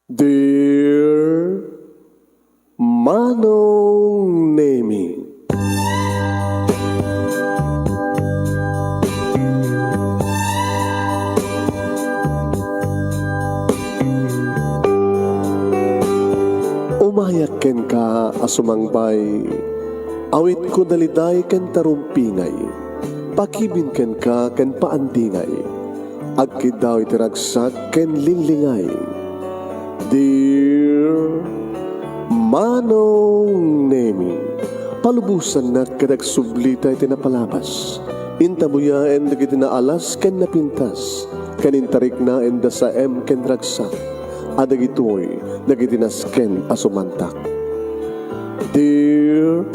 Dear Manong Nemi, umayak ken ka asumangbay, awit ko daliday ken tarumpingay, pakibin ken ka ken paandingay, agkid daw itiragsak ken linlingay. Dear Manong Nemi, palubusan na kadag sublita iti napalabas. Intabuya en dagiti na alas ken napintas, kanintarik na en da sa ken ragsak, adagitoy dagiti nasken asumantak. Dear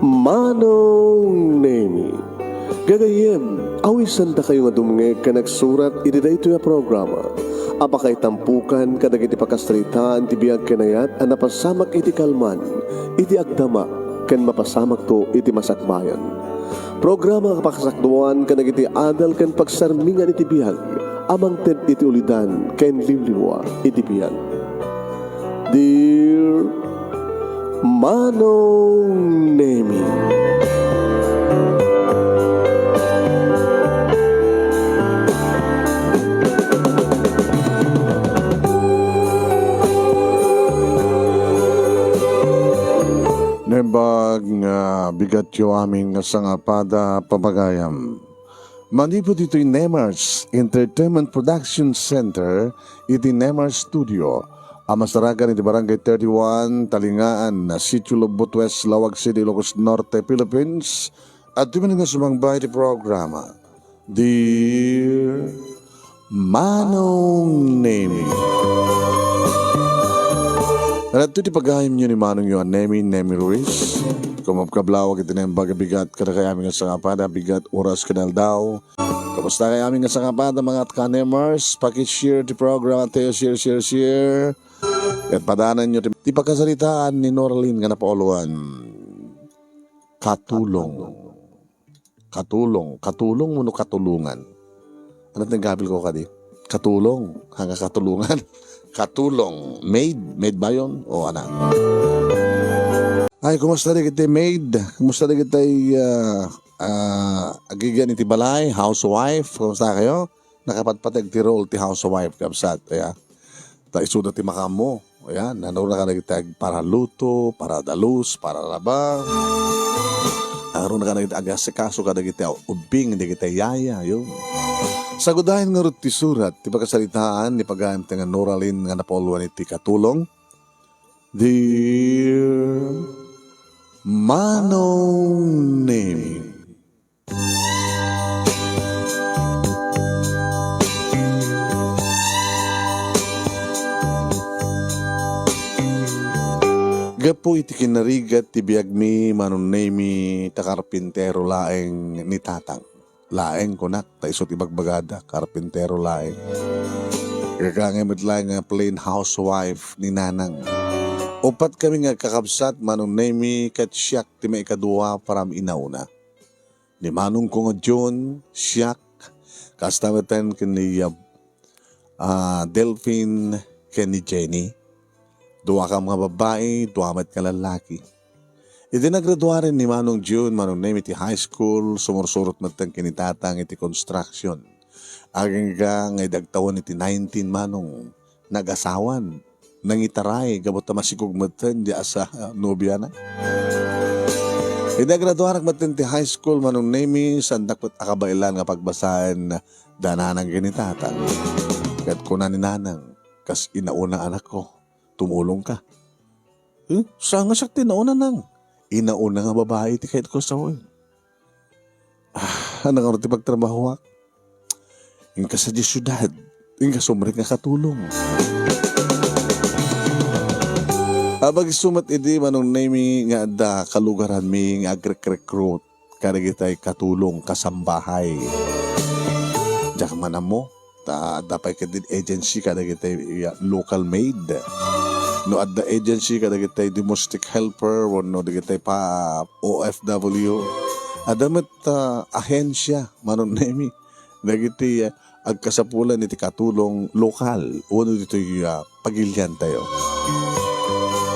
Manong Nemi, gagayem, awisan da kayo nga dumnge ka nagsurat iti dayto ya programa. Apakay tampukan kadagiti pakastritaan ti biag kenayat a napasamak iti kalman, iti agdama ken mapasamak to iti masakbayan. Programa kapakasakduan kadagiti adal ken pagsarmingan iti biag, amang ted iti ulidan ken liwliwa iti biag. Dear Manong Nemi, Nebag nga bigat yo aming nga sangapada pabagayam. Manipod ito'y Nemars Entertainment Production Center, iti Nemars Studio. Amasaragan iti Barangay 31, Talingaan, Sitio Lobot West, Lawag City, Ilocos Norte, Philippines. At tuminig na sumangbay iti programa. Dear Manong Nemi. At ito pagahim nyo ni Manong yun, Nemi Ruiz. Kumapkablawag ito na yung bagabigat kada kaya aming sangapada, bigat oras kanal daw. Kamusta kaya aming sangapada mga kanemers, pakishare ti program at tayo share. At padanan nyo ti pagkasalitaan ni Noralyn nga napauluan. Katulong mo no katulungan. Ano gabil ko kadi? Katulong, hanga katulungan. Katulong, maid ba yun? O anak? Ay, kumusta rin kita maid? Kumusta rin kita agigan iti balay, housewife? Kumusta kayo? Nakapatpatag ti role ti housewife kapsat. Ta isuda ti makamo. Ayan, nanuro na ka na kita para luto, para dalus, para raba. Nanuro na ka na kita agasikaso ka na kita ubing, hindi kita yaya. Yun. Sagudahin nga rin ti surat, ti pagkasalitaan, ni pagayam nga Noralyn nga napoluan iti katulong. Dear Manong Nemi, gapo iti kinarigat ti biagmi Manong Nemi takarpintero laeng ni tatang. Laeng kunak, taisot ibagbagada, karpintero laeng. Kakangamit lang nga plain housewife ni nanang. Upat kami nga kakabsat, Manong Nemi, kat siyak ti may ikadua param inauna. Ni Manong ko nga John, siyak, kastamatan kani Delphine, kani Jenny. Dua ka mga babae, duamat ka lalaki. Itinagraduarin ni Manong June, Manong Nemi iti high school, sumursurot matang kinitatang iti construction. Aging nga idagtawan iti 19 Manong, nag-asawan, nangitaray, gabot na masikog matang di asa nobya na. Itinagraduarin matang iti high school, Manong Nemi, sandak akabailan nga pagbasahan dananang kinitatang. Kat kuna ni nanang, kas inauna anak ko, tumulong ka. Saan nga siya tinauna nang? Inauna nga babae, ti kahit ko sa hoy. Ano nga rin ti pagtrabaho ak? Inka sa di syudad, inka sumrik nga katulong. Abag sumat idi Manong Nemi nga da kalugaran mi nga agrek-recruit, karigitay katulong kasambahay. Diyak man mo, dapat ka din agency karigitay local maid. No at the agency kada kitay domestic helper o no kitay pa OFW adamet ahensya Manong Nemi dagiti agkasapulan iti katulong lokal uno dito'y pagilyan tayo.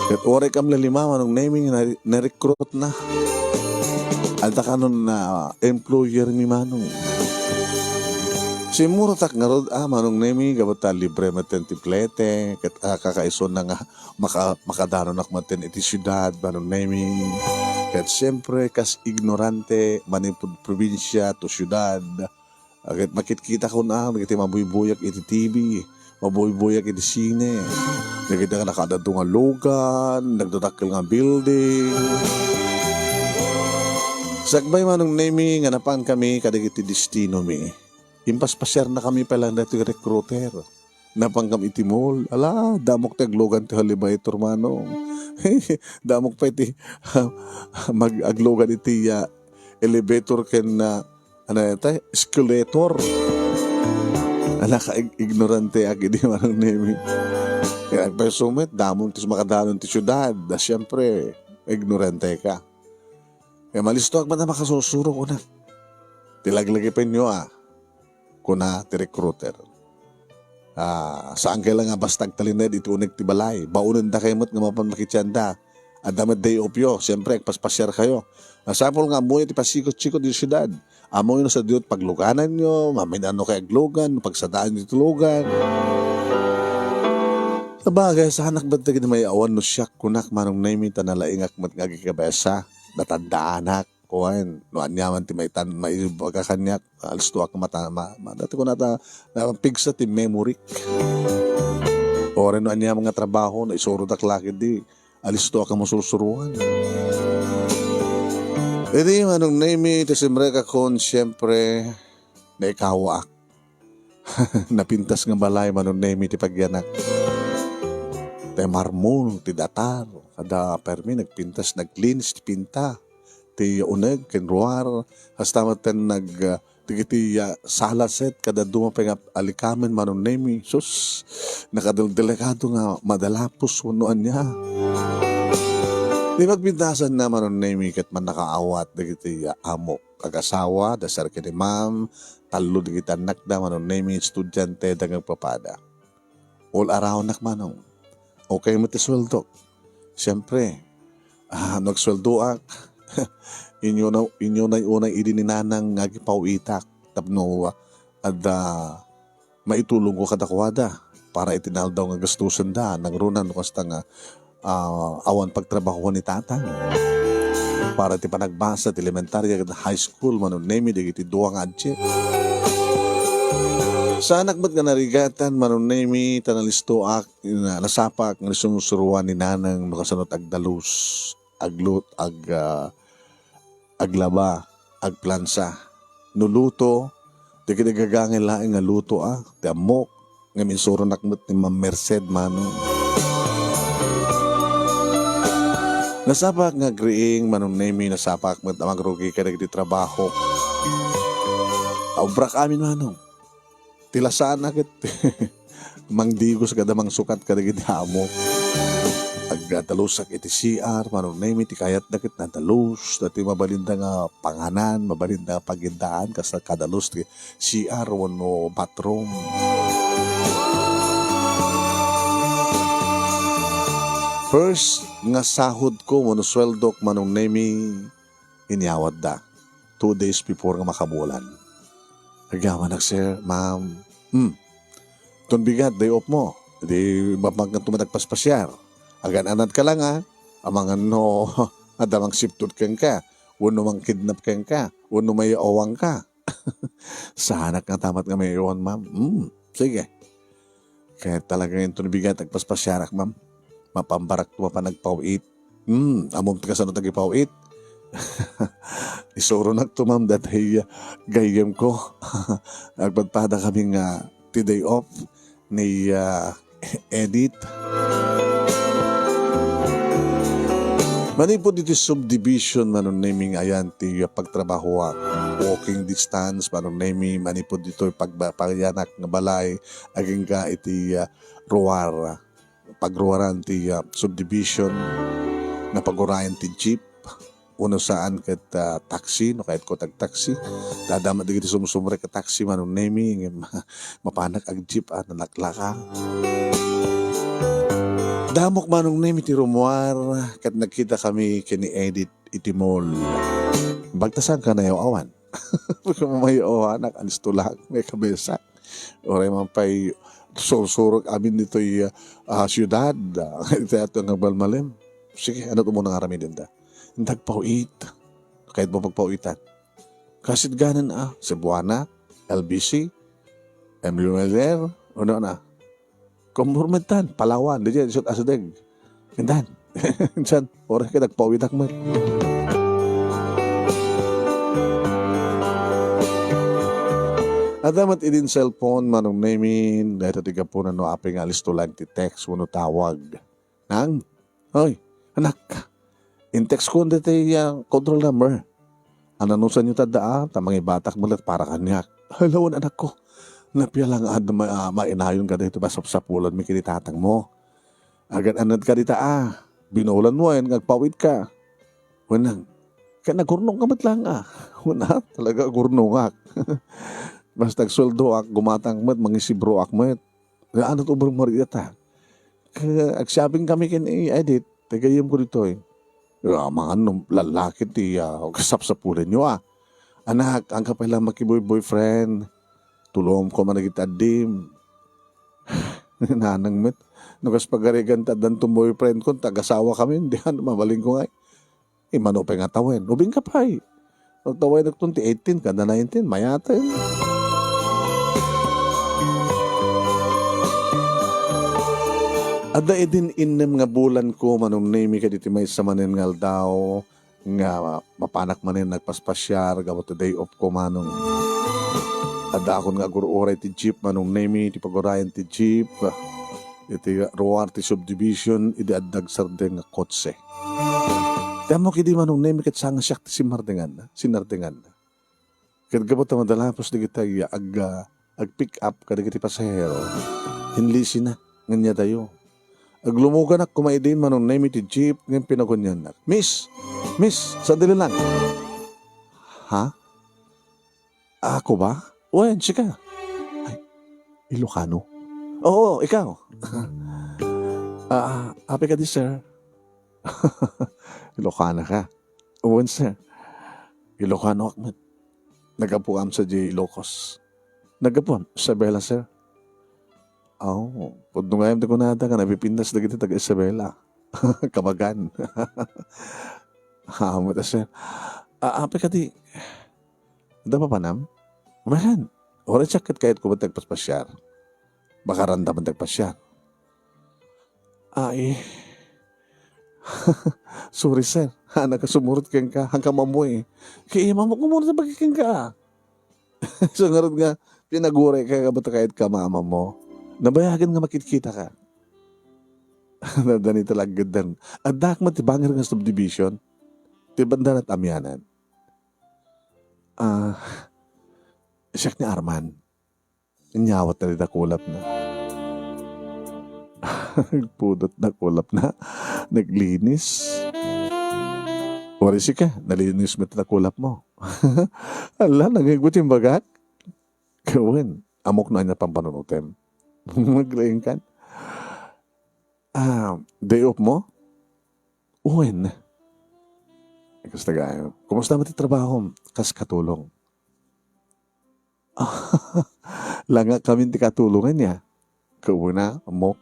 Kat ore kam lalima manong naming na-recruit na. Alta kanon na employer mi manong. Simuro tak nga rod, manong naming gabata libre maten tiplete, kat kakaison na nga makadano nak maten iti syudad, manong naming. Kat siyempre kas ignorante, manipod probinsya to syudad. Kat makikita ko na, iti mabuibuyak iti TV, mabuibuyak iti sine. Nakita ka nakadado nga logan, nagdadakil nga building. Sagbay manong naming, nga napan kami, kadagiti destino mi. Impaspasyar na kami pala na ito recruiter. Napang kami iti mall. Ala, damok taglogan ti halibay turmanong. Damok pa iti mag-aglogan iti elevator ken escalator. Ala ka ignorante agi di manong naming. Kaya nagpasumit, damon tis makadanon ti syudad. Da siyempre, ignorante ka. Kaya malisto ak man na makasusuro ko na. Tilaglagi pa inyo kuna ti recruiter. Saan kaya lang nga bastag talined iti unig ti balay. Baunan da kayo mo't nga mapan makityanda. Adamat day opyo. Siyempre, agpaspasyar kayo. Nasapol nga mo iti pasikot-sikot di syudad. Amo yun sa diyot pagluganan nyo, maminano kay aglogan, pagsadaan nyo tulugan. Sabagay, sa anak ba't na may awan no siyak kunak manong naimita na laingak mat nga gikabesa. Natandaanak. Kuhan, no anyaman ti may pagkakanyak, alis to ako dati ko nata napigsa ti memory. O rin no anyaman nga trabaho, na isuro taklakid di, alis to ako masusuruan. Hindi manong naimi, ti simre ka kon, siyempre, na ikawa. Napintas nga balay, manong naimi ti pagyanak. Ti marmol, ti datar, kada permi, nagpintas, naglinis, ti pinta. Ti uneg ken ruar hasta maten tigiti salaset kada dumapay nga alikamen manong nemi sus nakadel-delikado nga madalapos unuan niya. Di magbintasan na manong nemi ket man nakaawat digiti amo kagasawa da sar ken ma'am tallo digiti anak da manong nemi estudyante da papada. All around nak manong. Okay mo ti sweldo. Siyempre nagsweldo ak inyo na unay idi ni nanang nga gipawitak tapno maitulong ko kadakwada para itinal daw nga gastusan da nang runan kasta nga awan pagtrabaho ni tatang para ti panagbasa ti elementarya ket high school manon nemi digiti duwa nga adje sa anak ba't nga narigatan manon nemi tanalisto ak nasapak nga sumusuruan ni nanang nakasanot agdalus aglut aglaba, agplansa, nuluto, di kinagagangin laing nga luto ti amok, nga minsuro nakmat ni Ma'am Merced manong. Nasapak nga griing manong nemi, nasapak mat amang rugi ka nagdi trabaho. Aubrak amin manong, tilasaan agad, mangdigos kada mang sukat ka nagdi amok. Agtalusak iti CR, manong name iti kayat na kit natalus, dati mabalinda nga panganan, mabalinda nga pagindaan, kasi kadalus ti CR, wano bathroom. First, nga sahod ko, wano sweldo, manong name inyawad da. 2 days before nga makabulan. Agawan sir, ma'am, tunbigat, day off mo. Di mapag tumatagpaspasyar. Agan anad ka lang amangan no adamang siptut keng ka, uno mang kidnap keng ka, uno may awang ka. Sahanak nga tamat nga may iwan, ma'am. Sige. Kaya talaga yung tunibigat, agpaspasyarak, ma'am. Mapambarak to mapanagpawit. Amom ka sa natagipawit. Isuro nagto, ma'am, datay gayem ko. Agpadpada kaming day off ni Edith. Manipod iti subdivision manon naming ayan ti pagtrabaho walking distance manon naming manipod dito pagpayanak nga balay aging ka iti ruwar pagruwaran ti subdivision na pagurayan ti jeep Uno saan kat taxi, no kahit ko tag-taxi. Dadama digiti sumusumre ka taxi manong nemi, mapanak ag jeep nanaklaka. Damok manong nemi ti Romuar, kat nagkita kami kini Edit iti mall. Bagtasan ka na yung awan. Kung may awan, alis tulak, may kabesa. Oray man pa'y sursurok amin dito'y syudad. Ito ang balmalim. Sige, ano ito muna nga rami din da? Nagpauit. Kahit mo pagpauitan. Kasit ganan Cebuana, LBC, MULR, ano na. Kumurmentan, Palawan, di dyan, isot asadeg. Mindan. Minsan, oras ka nagpauit akmat. Adamat idin cellphone manong namin, dahil tiga po na no aping alis tulang ti text, wano tawag. Nang, hoy, anak, in text ko hindi tayo control number. Ananusan nyo tada tamang ibatak mo lang para kanyak. Halawan anak ko, napya lang mainayon ka dito basap sa pulon may kinitatang mo. Agad anad ka dita binulan mo yan, nagpawid ka. Wanang, kaya nagurnong ka lang Wana, talaga gurnong Basta nagsuldo gumatang mat, mangisibro akmat. Ano to bang marita? Agsabing kami Edit, tagayam ko dito mga lalaki ti kasap sa pulan nyo Anak, ang kapala makiboy-boyfriend. Tulong ko managitadim. Nanang met. Nukas pagarigan tadan to boyfriend ko, tagasawa kami, hindi mabaling ko nga. Manupay nga tawen. Ubing ka pa Nagtaway na 2018, kada 19, mayata Ada idin inem nga bulan ko manong name ka diti may samanin ngal daw nga mapanak manin nagpaspasyar gawat day off ko manong. Ada akon nga gururay ti jeep manong name ti pagurayan ti jeep iti ruar ti subdivision idi addag sardeng nga kotse. Tamo kidi manong name ket sanga siyak ti sinardingan. Ket gabot ta madalapos digiti ag pick up kadagiti pasahero. Hinli sina nganya dayo. Aglumugan ak kumaidin manong name iti jeep ngayon pinagunyan nak. Miss, sandali lang. Ha? Ako ba? Wen, sika. Ay, Ilocano. Oo, ikaw. Happy ka di, sir. Ilocano ka. Wen, sir. Ilocano akmat. Nagapuam sa J. Ilocos. Nagapuam, Isabela, sir. Pag nungayam na kunada ka, napipindas na kita taga-Isabela. Kamagan. Hamad sir. Ape ka di. Da pa panam? Mahan. Wala sakit kahit ko ba tagpaspasyar. Baka randa man tagpasyar. Ay. Sorry sir. Nakasumurot kang ka. Hangka mamoy. Kaya mamo ko muna sa pagkiking ka. So ngarod nga, pinaguray ka ba kahit ka mama mo. Nabayagan nga makikita ka. Nadani talaga dan. Adak mo tibangar nga subdivision. Tibandan at amyanan. Siyak ni Arman. Inyawat na rin kulap na. Pudot na kulap na. Naglinis. Warisi ka. Nalinis mo na kulap mo. Ala, nagigwit yung bagak. Gawin. Amok na niya pampanunutem. Maglaing kan. Day off mo? Uwin. Kasta gayo. Kumusta mo ti trabaho? Kas katulong. Langa kami ti katulungan niya. Kauna, amok.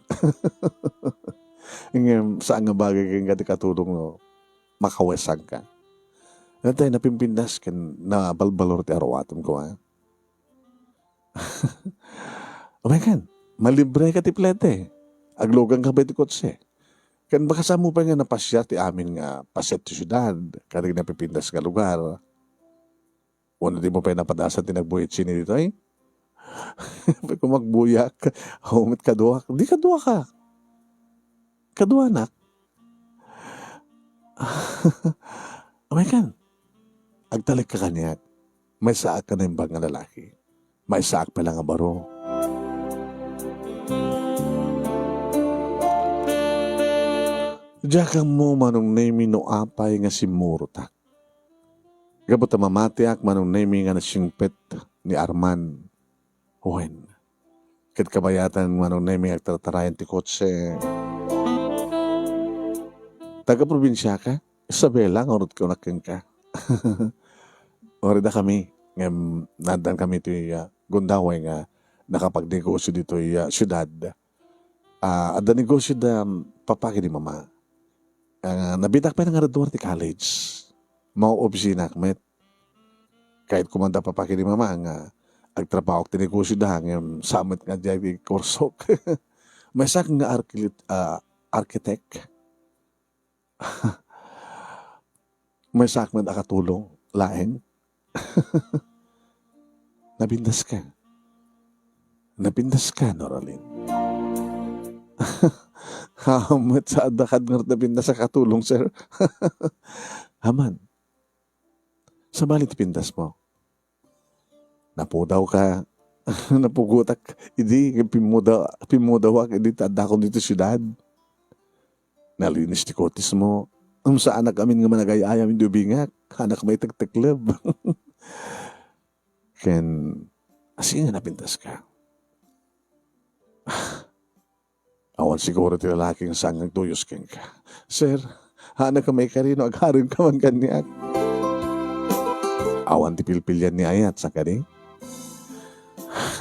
Saan nga bagay kang ti katulong no? Makawesang ka. Natay napimpindas kan na balbalor ti arawatom ko Oh my God. Malibre ka ti plete. Aglogang ka ba iti kotse. Kan baka sa mo pa nga napasya ti amin nga paset ti syudad. Kada napipindas nga lugar. Wala di mo pa napadasan ti nagbuhit sini dito Kung magbuyak, humit kaduak. Di kaduak ka. Kaduanak. Oh my God. Agtalik ka kanyak. May saak ka na yung bang nga lalaki. May saak pa lang nga baro. Diyan mo manong name no apay nga si Murutak. Gabot na mamatiak manong naming nga nasingpet ni Arman. Huwen. Kat kabayatan manong naming agtatarayan ti kotse. Taga-probinsya ka? Isabela, ngurot ko nakeng ka. Orida kami. Ngam, nadan kami ito gundaway nga nakapagnegosyo dito syudad. Ada negosyo da papaki ni mama. Nabitak pa nga Duarte College. Mau opisina kmet. Kahit kumanda papaki ni mama nga agtrabaho ti negosyo da ngam samit nga di korsok. May sak nga architect. May sak man akatulong laeng. Nabindas ka. Nabindas ka, Noralyn. Hamat sa adakad nga nabindas sa katulong, sir. Haman. Sa balit pindas mo. Napudaw ka. Napugutak. Hindi, pimudawak. Hindi, tada ko dito syudad. Nalinis ti kotis mo. Sa anak amin nga managayayam yung dubingak. Anak may tagtaklab. Ken, asin nga napintas ka. Awan siguro ti lalaking sangang tuyos ken ka. Sir, anak ka may karino, agharin ka man kanyak. Awan ti pilpilyan ni Ayat sa kani.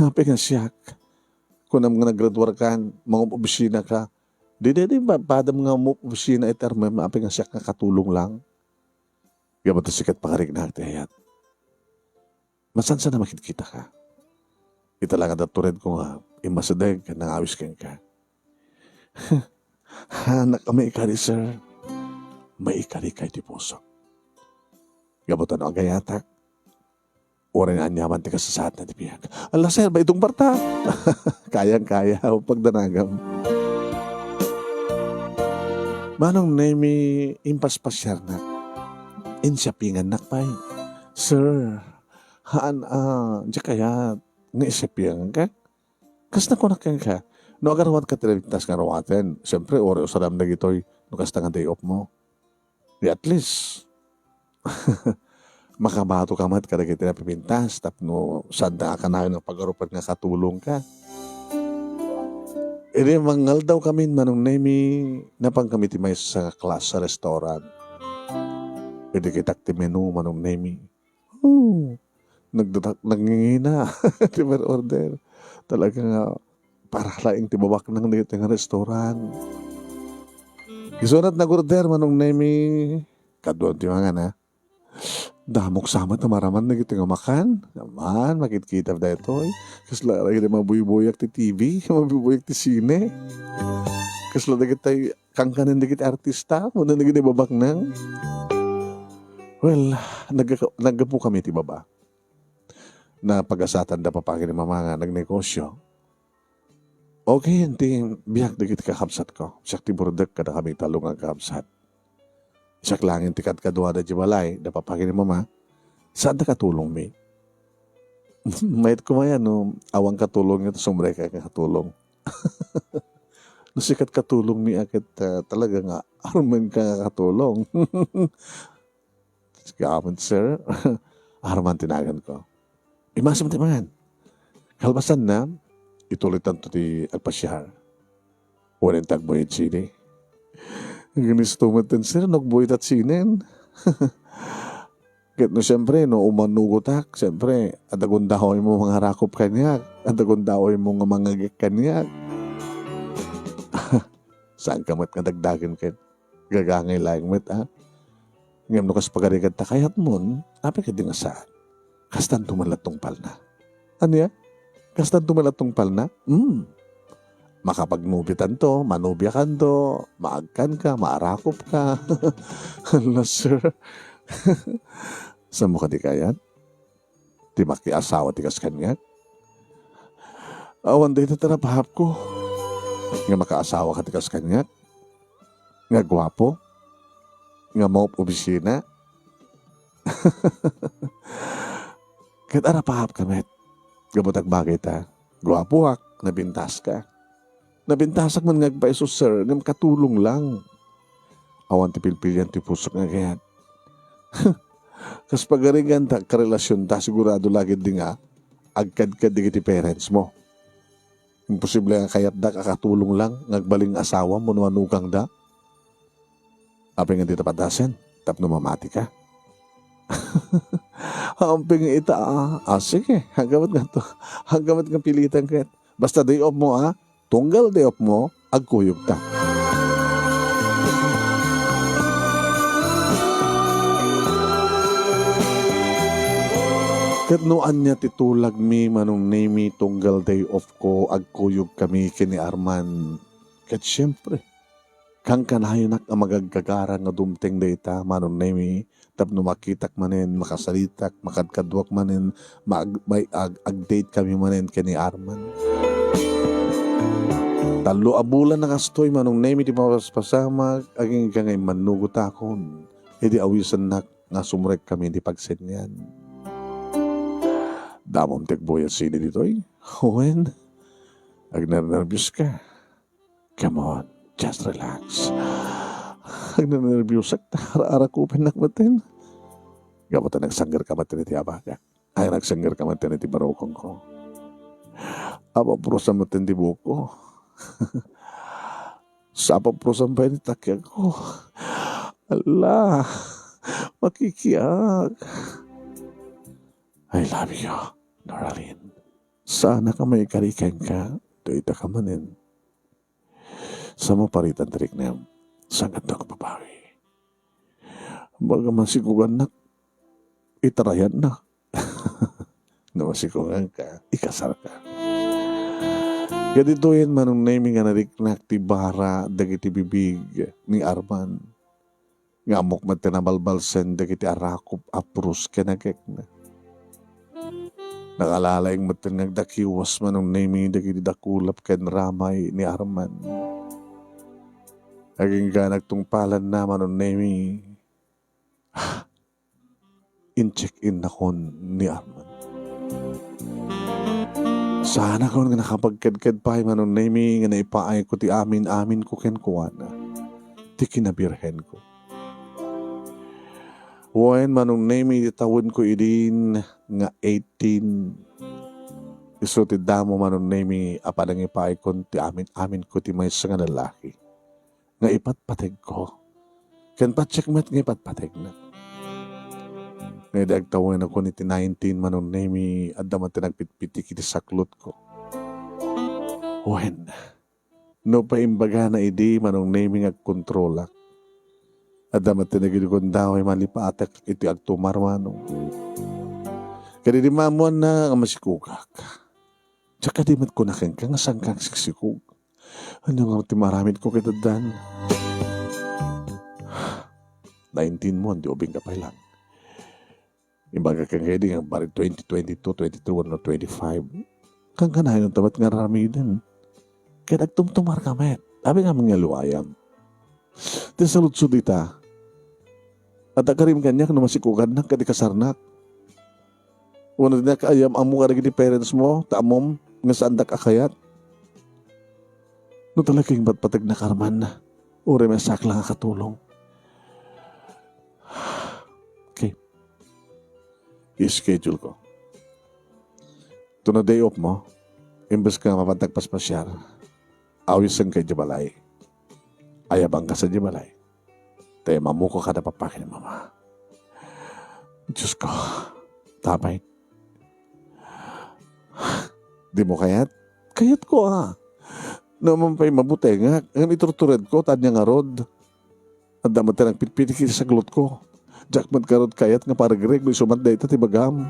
Hapi nga siyak. Kung nga naggraduar ka, mga opisina ka, di padam nga mo opisina iterme, maapi nga siyak nga katulong lang. Gabat na sikat pakarig na ati Ayat. Masansa na makikita ka. Ita lang ang tured ko nga, imasadag ka, nangawis ka ka. Anak ka may ikari, sir. May ikari kay ti puso. Gabutan ang gayatak. Oran nga anyaman ti kasasaad na ti biyag. Ala, sir, ba itong barta? Kayang-kaya, pagdanagam. Manong nemi impaspasyar na. Insyapingan nakpay. Sir, haan di kaya nga isapingan ka? Kas na kunakan ka? No agarawat ka tinabintas nga rawaten. Siyempre, ore o saram na gito'y no kas na nga day off mo. Di at least, makabato ka mat kada kita napipintas tapno sanda ka na ng pagarupan nga katulong ka. Iri mangal daw kami manong nemi napang kami timay sa class sa restaurant. Pwede kitak ti menu manong nemi. Nagngingina. Tiber order. Talaga nga para laing tibabak ng nagit nga restaurant. Isunat nag-order manong nemi. Kaduan ti mga na. Damok sama tamaraman na kita nga makan. Naman, makikita na ito. Kasla lagi na mabubuyak ti TV, mabubuyak ti sine. Kasla na kita kangkanan na kita artista, muna na kita babak nang. Well, naggapo kami ti baba. Na pag-asatan da papagin ni mama nga nagnegosyo. Okay, hindi biyak na kita kakabsat ko. Siyak ti burdak kada kami talong ang kakabsat. Siyak langin ti kadkadwa da jibalay, da papagin ni mama. Saan na katulong mi? Mayat ko maya no, awang katulong ito sumre ka katulong. Nasikat katulong mi akit talaga nga, arman ka katulong. Kaman sir, arman tinagan ko. Imasam ti mangan. Kalbasan na, ituloy tanto ti alpasyar. Walang tagboy at sini. Ganistumat din sir, nagboy at sinin. Kahit no siyempre, no, umanugotak, siyempre, adagundahoy mo mga rakop kanyak, adagundahoy mo nga mga gik kanyak. Saan ka mat nga dagdagan kahit gagangay lang mat, ha? Ngayon no kas pagarigat ta kayat mo, api ka din nga saan? Kastan tumalatong palna. Ano ya? Kastan tumalatong palna? Makapagnubitan to, manubyakan to, maagkan ka, maarakop ka. Hala, sir. Saan mo ka di kayat? Di makiasawa ti kas kanya? Awan day na tarapahap ko. Nga makaasawa ka ti kas kanya? Nga gwapo? Nga mo opisina? Kahit arapahap ka, met. Gabutag bagay ta. Gwapo hak, nabintas ka. Nabintasak man ngagpaiso, sir, ngam katulong lang. Awan ti pilpilyan ti pusok nga kayat. Kas pagaringan ta karelasyon ta sigurado lagi di nga agkad-kad di kiti parents mo. Imposible nga kayat da kakatulong lang ngagbaling asawa mo no anukang da. Apay nga di tapadasen, tapno mamati ka. Amping ita sige, hanggamat nga to. Hanggamat nga pilitan ka. Basta day off mo tunggal day off mo, agkuyog ta. Kat noan niya titulag mi manong name tunggal day off ko agkuyog kami kini Arman. Kat syempre, kang kanayonak ang magagagara nga dumteng dayta manong name tapno makitak manen, makasalitak, makadkadwak manen, may ag-date kami manen kini Arman. Talo abulan na kastoy manong name di paspasama aging kangay manugot akon. Hindi awisan na nga sumrek kami di pagsenyan. Damom tekboy at sini dito'y. When? Ag nervous ka. Come on, just relax. Ag nervous ka. Ara-ara ko pinakmatin. Gabata nagsanggar ka matin iti abaga. Ay nagsanggar ka matin iti barokong ko. Apa prusan matin di buko. Sapa prusan pa iti takya ko. Allah, makikiyak. I love you, Noraline. Sana ka may karikan ka, doita ka manin. Sa maparitan tarik na sangat na kababawi. Baga masikugan na, itarayan na. Namasikugan ka, ikasar ka. Ganito yan manong naming nga nariknak ti bara dagiti bibig ni Arman. Nga amok matinabalbalsen dagiti arakop aprus kenagek na. Nakalalaing matin nagdakiwas manong naming dagiti dakulap ken ramay ni Arman. Aging ka nagtungpalan na manong naming in-check-in na kon ni Arman. Sana ko nga nakapagkadkad pa manong naming nga naipaay ko ti amin ko ken kuwana. Ti kinabirhen ko. When manong name itawin ko idin nga 18. Iso ti damo manong name apadang ipaay kon ti amin ko ti may nga lalaki. Nga ipatpateg ko. Ken patsekmet nga ipatpateg na. Nga dagtawin ako ni ti 19 manong name adda man ti nagpitpiti kiti saklot ko. When no pa imbaga na idi manong name nga kontrolak. At damat tinagin daw ay malipatak iti agtumarmano. Kaya di mamuan na ang masikugak. Tsaka di mat ko nakang kang sangkang siksikug. Ano nga timaramid ko kita dan? 19 mo, di ubing kapay lang. Imbaga kang heading ang bari 2022, 23, no 25. Kang kanayon tabat nga ramidan. Kaya nagtumtumar kami. Sabi nga mga luayam. Di sa lutsud ita. At akarim kanya kung masikugan na kadi kasarnak. Wala na kaayam amo ka di parents mo, taamom, nga saan dak akayat. No talagang patpatag na karman na. Ure may sakla nga katulong. Okay. I-schedule ko. Ito na day off mo, imbes ka mapatag paspasyal, awisan kay Jabalay. Ayabang ka sa Jabalay. Tayo mamuko ka na papakin ni mama. Diyos ko, tapay. Di mo kayat? Kayat ko Naman pa'y mabuti nga. Ang iturtured ko, tanya nga rod. At damat ka ng pitpitik sa glot ko. Jackman ka rod kayat nga para greg. May sumat na ito, tibagam.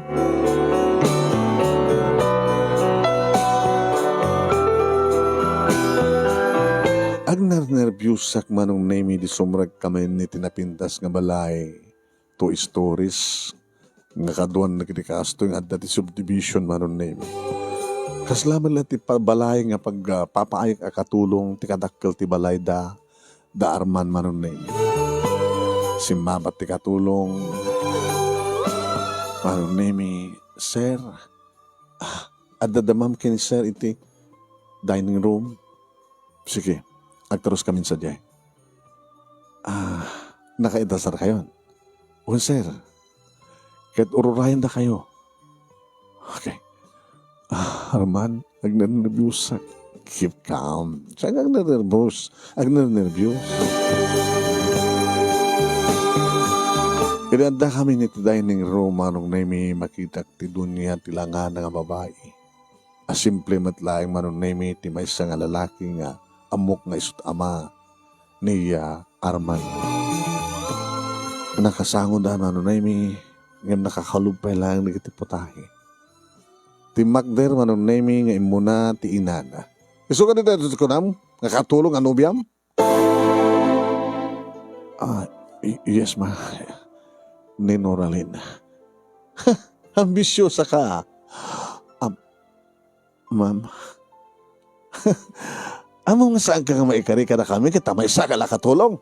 Ang nervyusak manong name di sumrag kami ni tinapintas nga balay. To stories. Nga kaduan na kinikasto yung adda ti subdivision manong name. Kaslaman lang ti balay nga pagpapaayag akatulong ti kadakkel ti balay da Arman manong name. Simbabat ti katulong. Manong name, Sir, adda damam kini sir iti dining room. Sige. Agtaros kami sa diay. Nakaitasar kayo. O sir, Kahit ururayan na kayo. Okay. Arman, nagnervyos. Keep calm. Siya ang nagnervyos. Inanda kami ni dining room manong na may makita ti dunya tilangan nga babae. Simple matlaing manong na may ti may nga lalaki nga amok nga isut ama ni Arman. Nakasangon da manong na may nga nakakalupay lang nagitiputahe. Ti Magder manong na may nga imuna ti inana. Iso ka dito ko nam? Nakatulong ano biyam? Yes ma. Ni Noralyn. Ambisyosa ka. Ma'am. Amo nga saan ka nga maikari ka na kami kita may isa ka lang katulong?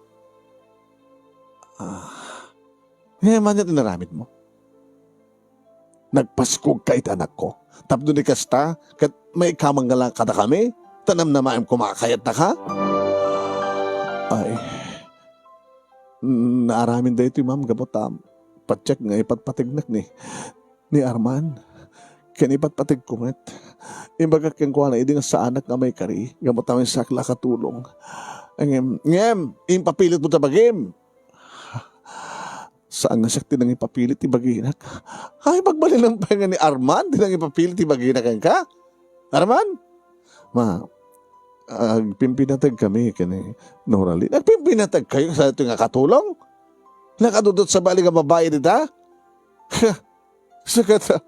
Ngayon man yung tinaramit mo. Nagpaskog ka anak ko. Tapdo ni kasta, kat may kamang nga lang kada kami. Tanam na maayam kumakayat na ka. Ay, naaramin da ito ma'am, gabotam. Patcheck nga ipatpatignak ni Arman. Kaya ipatpatig kumet. Imbaga kang kuha na, hindi nga sa anak nga may kari. Gabotam yung sakla katulong. Ngem, impapilit mo tabagim. Saan nga sakti nang ipapilit ibaginak? Ay, pagbalilang pa nga ni Arman, di nang ipapilit ibaginak ka? Arman? Ma, agpimpinatag kami kani Noralyn. Agpimpinatag kayo sa ito nga katulong? Nakadudot sa bali nga babae dita? Sakat.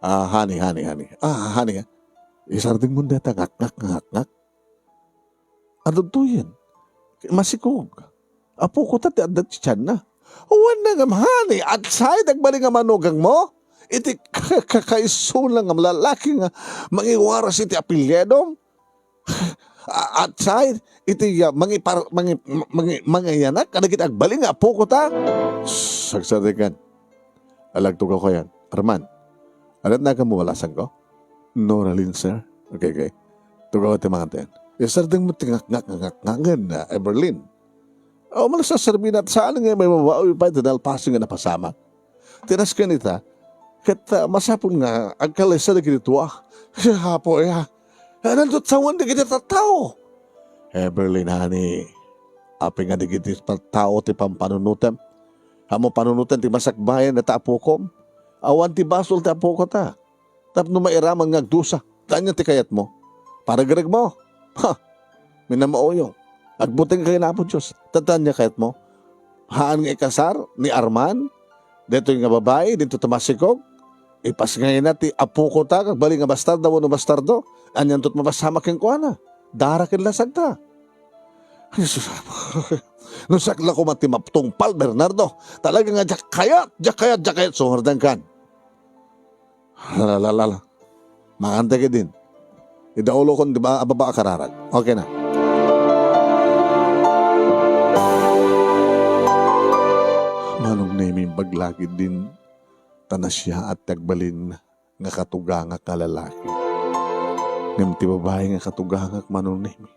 Honey. Honey. Isarding mo data ngak. Ano to yan? Masikog. Apo ko tati adat siyan na. Huwan na nga honey. At sa'y nagbali nga manugang mo? Iti kakaisulang nga lalaki nga mangiwaras iti apilyedom? At sa'y iti mangiyanak kanagit agbali nga apo ko ta? Sagsadikan. Alagtog ako yan. Arman, alat na ka mo walasan ko? Noralyn, sir. Okay. Tugaw iti mga tayan. Isarding mo tingak-ngak-ngak-ngangan na Eberlyn. O malasasarbi natin saan nga may mabawi pa ito dahil paso nga napasama. Tinas ka nita, kat masapon nga, agkalesa na ginituwa. Hapo nandot sa wanda kita tao. Eberlyn, honey. Api nga di kita tao ti pampanunutan. Hamo panunutan ti masakbayan na tapukom. Awan ti basol ti apo ko ta. Tapno mairaman nga agdusa. Tanya ti kayat mo. Para garag mo. Minamaoyong. Agbuting kayo na po Diyos. Tatanya kayat mo. Haan nga ikasar ni Arman. Dito nga babae. Dito tamasikog. Ipas ngayon na ti apo ko ta. Kagbali nga bastardo. Wano bastardo. Anyan to't mapasama keng kuana. Darakin lasag ta. Nung sakla ko matimaptong Pal Bernardo. Talaga nga jakayat. Suhardan kan. Lalala. Makanta ka din. Idaulo kon di ba ababa akararag. Okay na. Manong naming baglagid din tanasya at tagbalin nga katugangak ka lalaki. Ngam ti babae nga katugangak manong naming.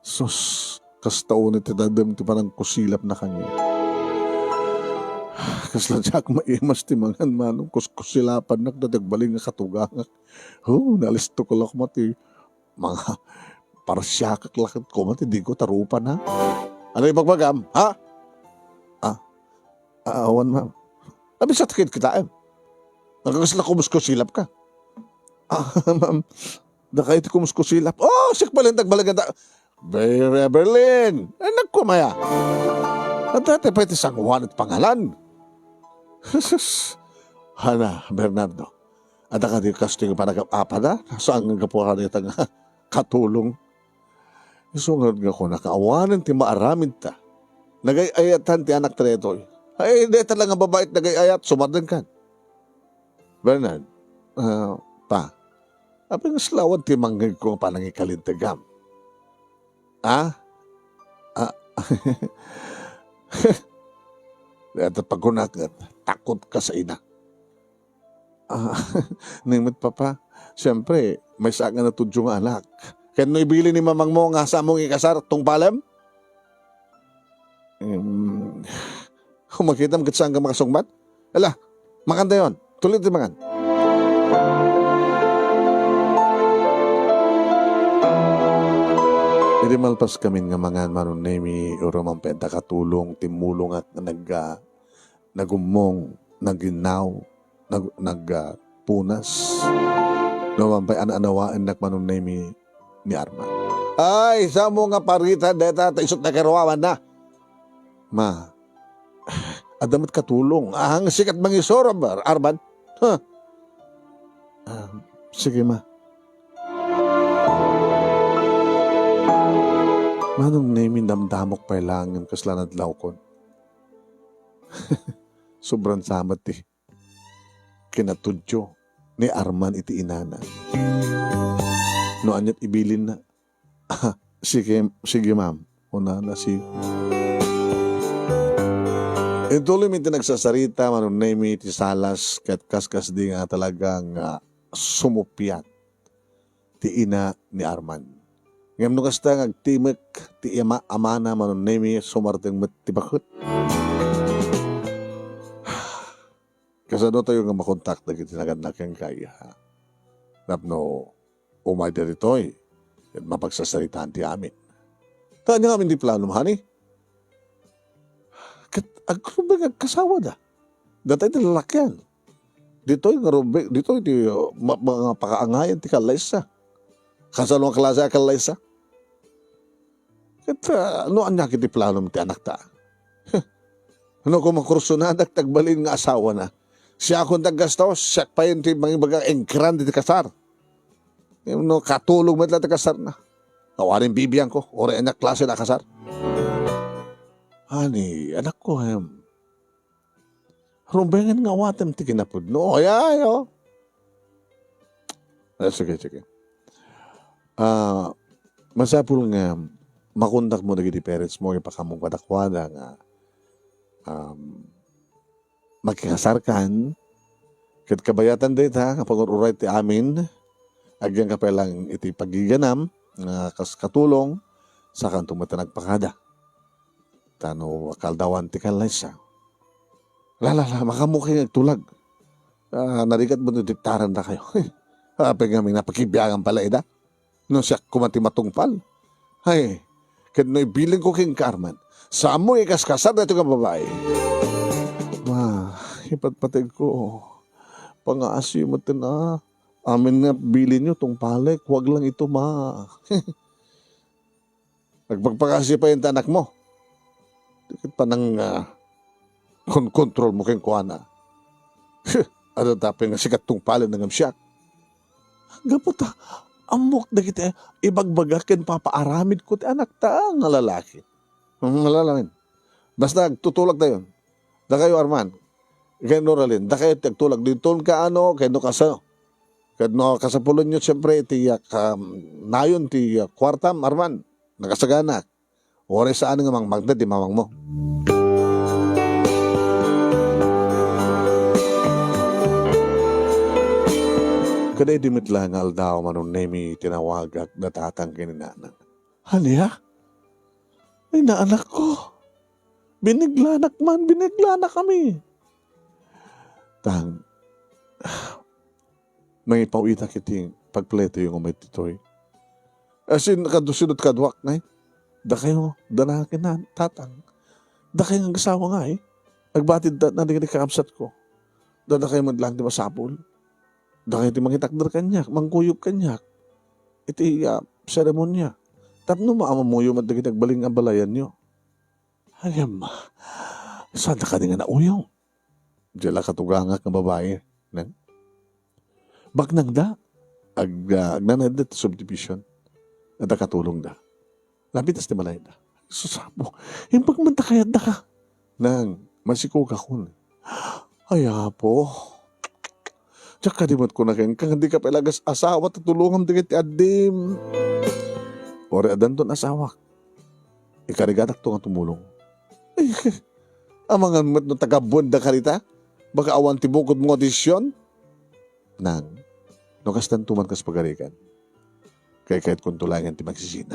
Sus, kastaon iti dadam ti parang kusilap na kanya. Kasladyak maimas ti mangan manong kusilapan nagdadagbalin nga katugangak. Nalisto ko lang mati. Mga parasyakak lakad ko mati. Di ko tarupan ha. Ano yung magbagam? Ha? Awan ma'am. Abi sa takit kita Nagkakasla kumuskusilap ka. Ma'am. Nakait kumuskusilap. Oh, sikbalin tagbalagan. Berlin. Nagkumaya. At dati pa iti sangwan at pangalan. Hana, Bernardo. At ka di kasting panag-apada. Saan nga kapuhan ito nga katulong. Isungad nga ko nakaawanan ti maaramin ta. Nagayayatan ti anak tretoy. Ay, hindi talaga babait nagayayat. Sumardan ka. Bernard, pa. Apin nga slawan ti manggag ko panangikalintegam. At pagkunakat, takot ka sa ina. Nimit papa, siyempre, may saan na tudyo nga anak. Kaya no ibili ni mamang mo nga sa mong ikasar, tong palem? Kung makita mo saan ka makasungbat? Ala, Maganda yon. Tuloy ti mangan. Hindi malpas kami nga mangan manon nemi urumang penta katulong timulong at nagumong, naginaw, punas. Naman pa anawaan nakmanon nemi ni Arman. Ay, sa mo nga parita deta isot na karawawan na. Ma, adamat katulong. Ang sikat mangisoro, Arman. Huh. Sige, ma. Manong nemi damdamok pa ilangan kaslanad laukon. Sobrang samat kinatudyo ni Arman iti inana. No anyat ibilin na. Sige ma'am. Una na si... Ituloy mi nagsasarita manon nemi ti salas ket kaskas di nga talagang sumupyat ti ina ni Arman. Ngam no kasta agtimek ti amana manon nemi sumarteng met ti bakut. Kasano tayo nga makontak na kitinagandak yung kaya. Napno, umay daritoy. At mapagsasalitaan ti amin. Taan niya kami di plano, honey. Agkubig agkasawa da. Datay ti lalakyan. Dito'y ngarubig, dito'y ti mga pakaangayan ti kalaysa. Kasano ang klase ang kalaysa? At ano ang niya kiti plano ti anak ta? Ano kung makursunadak tagbalin nga asawa na? Siya akong naggastaw, siya pa yun mga bagang engkran dito kasar. No, katulog mo ito kasar na. Kawarin bibiyan ko, ori anak klase na kasar. Ani, anak ko, rumbengan nga watem ti kinapod. No, ayayo. Sige. Masapul nga, makundak mo na giti parents mo, ipakamong kadakwada nga, magkakasarkan, kat kabayatan dito ha, kapag uray ti amin, agyan ka palang iti pagiganam, katulong, sa kantong mata nagpakada. Tano, kaldawan ti kalaysa. Lala, makamukha nagtulag. Narigat mo diktaran na kayo. Apeng kami napakibiyagan pala ida. No siya kumati matungpal. Ay, kat no ibiling ko king Carmen, sa mo ikaskasar na ito ka babae. Ma, ipatpatid ko. Pangaasi mo na. Amin nga bilin nyo tong palik. Huwag lang ito, ma. Nagpagpakasi pa yung tanak mo. Dikit pa nang control mo kayong kuwana. Ano tapin nga sikat tong palik ng amsyak. Gaputa, amok na kita. Ibagbagakin papaaramid ko ti anak ta nga lalaki. Malalamin. Basta tutulak na yun. Da kayo, Arman, kay Noralyn, da kayo tagtulak dito ka ano, kay no kasa, kay no kasapulon nyo siyempre, nayon ti kwartam, Arman, nakasagana, ore saan nga mang magda, di mamang mo. Kaday dimit lang aldaw manon nemi tinawagak natatang kininanang. Haliya? Ay naanak ko. Biniglanak man, biniglanak kami. Tang, may pauita kiting pagpleto yung umay titoy. Asin, kadusunod kadwak na da kayo, danakin na, tatang. Da kayo ang kasawa nga Agbatid na di kaamsat ko. Da kayo madlang di masapol. Da kayo di mangitakdar kanyak, mangkuyog kanyak. Iti seremonya. Tapno maamamuyo madagit nagbaling ang balayan nyo. Ayam, saan ka nga nauyong? Diyala katugangak ng babae. Bagnang da, agnanad at subdivision, at katulong da. Labitas di malay da. Susabo, yung pagmanta kaya da ka. Nang, masikuga ko. Ay, po. Diyak kadimot ko na kaya, kang hindi ka palagas asawa, tatulungan di kiti adim. Ore adan ton asawa. Ikarigatak to nga tumulong. Ang mga no taga-bunda karita, baka awan tibukod mo audition, nang, nukas tantuman kas pagarikan. Kaya kahit kung tulangan ti magsisina,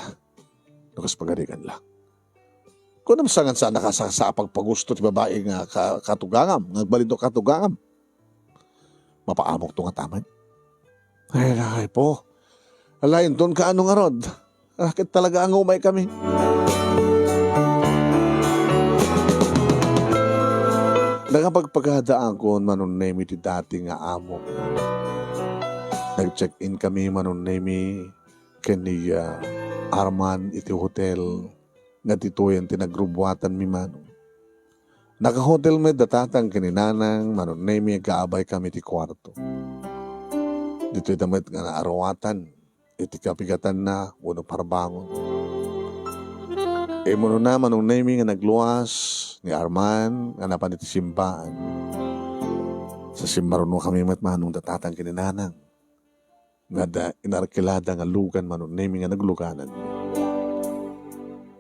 nukas pagarikan lang. Kung namasangan sana ka sa pagpagusto ti babae nga katugangam, ngagbalido katugangam, Mapaamok to nga taman. Ay po. Alayin ton ka anong arod. Rakit talaga ang umay kami. Nakapagpaghadaan ko manunemi ti dati nga amo. Nag-check-in kami manunemi kani Arman iti hotel nga tituyan tinagrubuatan mi manong. Naka-hotel med datatang kininanang manunemi gaabay kami ti kwarto. Dito'y damit nga naarawatan iti kapigatan na uno parbangon. E mo na manunemi nga nagluwas ni Arman nga napan iti simbaan. Sa simbaruno kami manong datatang kininanang. Nga da inarkilada nga lugan manunemi nga nagluganan.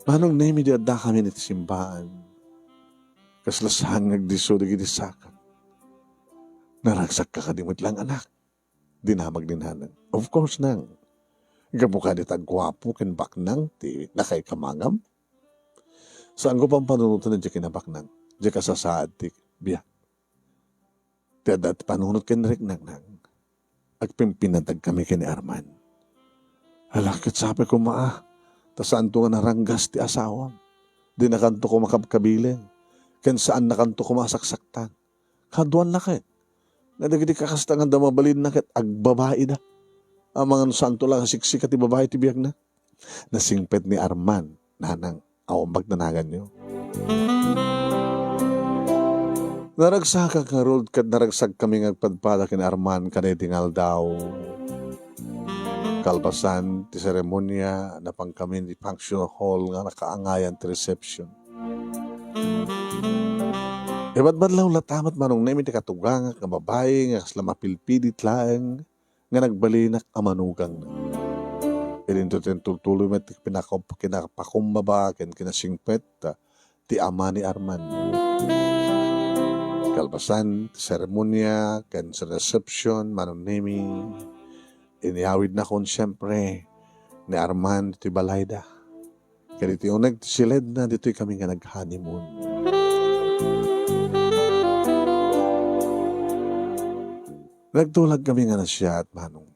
Manong nemi di adda kami iti simbaan. Kaslasang nagdiso di gidisakan. Naragsak ka kadimot lang anak. Dinamag dinhanan. Of course nang. Gabuka di tagwapo ken baknang ti nakay kamangam. Saan ko pang panunutan na di kinabaknang? Di kasasaad ti biyak. Ti adat panunot ken riknang nang. Agpimpinatag kami kini Arman. Halakit sabi ko ta saan to nga naranggas ti asawang. Di nakanto ko makabkabilin. Ken saan nakanto ko masaksaktan. Kaduan na kit. Nga nagiti kakastangan da mabalin na kit agbabae da. Ang mga santo lang siksik at ibabae ti biyag na. Nasingpet ni Arman nanang awambag nanagan niyo. Naragsak nga road kat naragsag kami ngagpadpada kin Arman kanay tingal daw. Kalbasan ti seremonya napang kami di function hall nga nakaangayan ti reception. Iba't-badlaw latamat manong nemi ti katugang nga babae nga kasla mapilpilit laeng nga nagbalinak amanugang na. Ilinto tuloy met kinapakumbaba ken kinasingpet ti ama ni Arman. Kalbasan, ti seremonya, ken sa reception, manunemi, inihawid na kon siyempre ni Arman ti balayda. Kaya iti unag ti silid na dito'y kami nga nag-honeymoon. Nagtulag kami nga na siya at manong.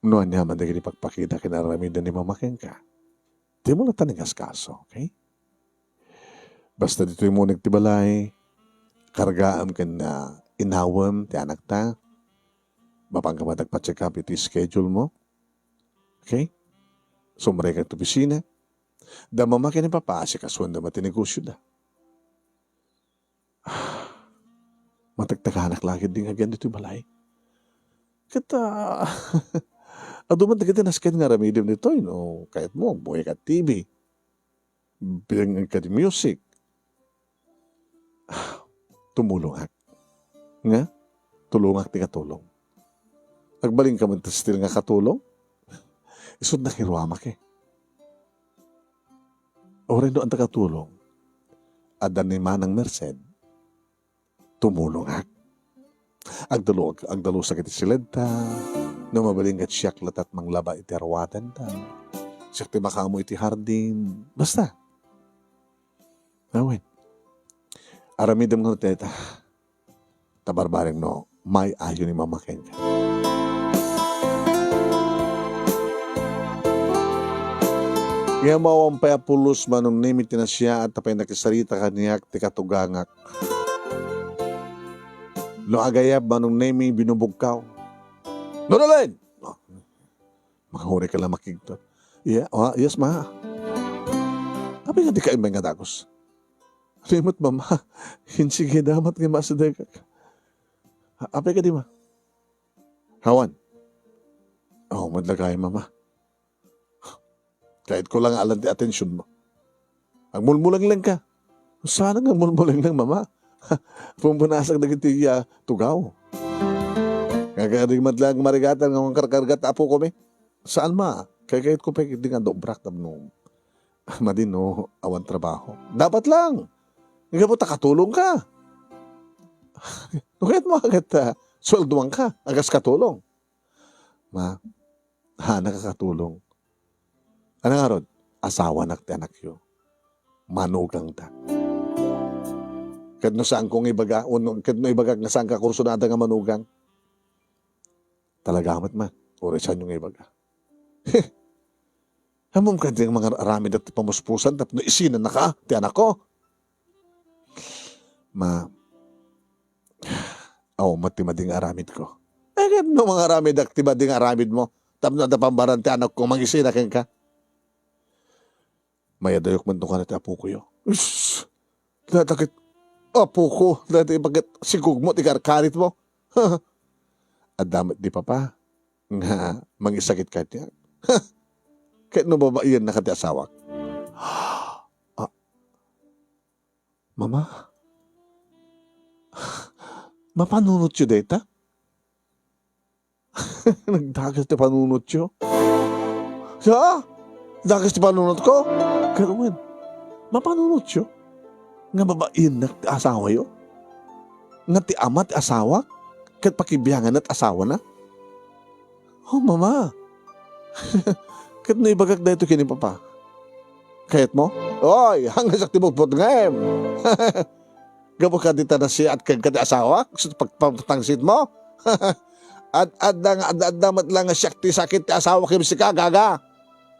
Noon niya man daging ipagpakita kinaramidan ni Mama Kenka. Di mo na tanigas kaso, okay? Basta dito'y mo nagtibalay, kargaan ka na inawam ti anak ta, mapangkamatag pa-check up iti schedule mo, okay? Sumray ka ito pisina, da Mama Ken ipapasi kasuan da matinegosyo da. Matagtaganak lagi din agyan dito'y balay. Kata, aduman na kita nasken nga ramidim nito, no? Kahit mo, buhay ka TV, bilang ka di music, tumulong nga, tulungak ti katulong. Agbaling ka man still nga katulong, isod na kiruamak eh. O rin doon ta katulong, adan ni Manang Merced, tumulong Agdalo sa kiti silid ta, no mabaling at siyak latat manglaba iti arwatan ta. Siyak ti makamo iti hardin. Basta. Awin. Aramidam nga teta. Tabarbaring no, may ayo ni Mama Kenka. Kaya mawang payapulos manong nimit na siya at tapay nakisarita kaniyak ti katugangak. No agayab manong nemi binubugkaw. Nonalin! Oh, makahuri ka lang makigtot. Yeah, yes ma. Tapi nga di ka imay nga dagos. Rimot mama, hinsige damat nga masaday ka. Apay ka di ma? Hawan. Oh, madlagay mama. Kahit ko lang alam di atensyon mo. Ang mulmulang lang ka. Sana nga mulmulang lang mama. Pumpunasag na kitiya tugaw. Kagaling madlang marigatan ng karkargat apo ko me. Saan ma? Kaya kahit ko pa hindi nga dobrak na no. Madino awan trabaho. Dapat lang. Nga po takatulong ka. Kahit mo agad sweldoan ka. Agas katulong. Ma, nakakatulong. Ano nga rod? Asawa nak ti anak yo. Manugang ta. Kadno saan kong ibaga, kadno ibaga nga saan ka kurso na nga manugang. Talaga amat man. Uri sa inyo nga ibaga. Hamom ka din mga aramid at pamuspusan tapno isinan na ka, ti anak ko. Mati mading aramid ko. No mga aramid at ti mading aramid mo. Tapno at pambaran ti anak ko mangisina ka. Mayadayok man itong kanat apo ko yun. Takit apo ko. Dati bagat sigug mo, tikarkarit mo. At damat di papa. Nga mangisakit ka niya. Kahit no ba iyan nakati asawak? Mama? Mapanunot yun data? Nagdagas ti panunot yun? Siya? Dagas ti panunot ko? Karuman, mapanunot yun? Nga babain na asawa yun? Nga ti ama ti asawa? Kahit pakibiyangan at asawa na? Oh, mama. Kahit na ibagak na ito kini papa. Kahit mo? Oy, hanggang sa tibot-bot nga em. Gabo ka dita na siya at kag kati asawa? Gusto pagpapatangsit mo? at damat lang nga siya ti sakit ti asawa kim si kagaga.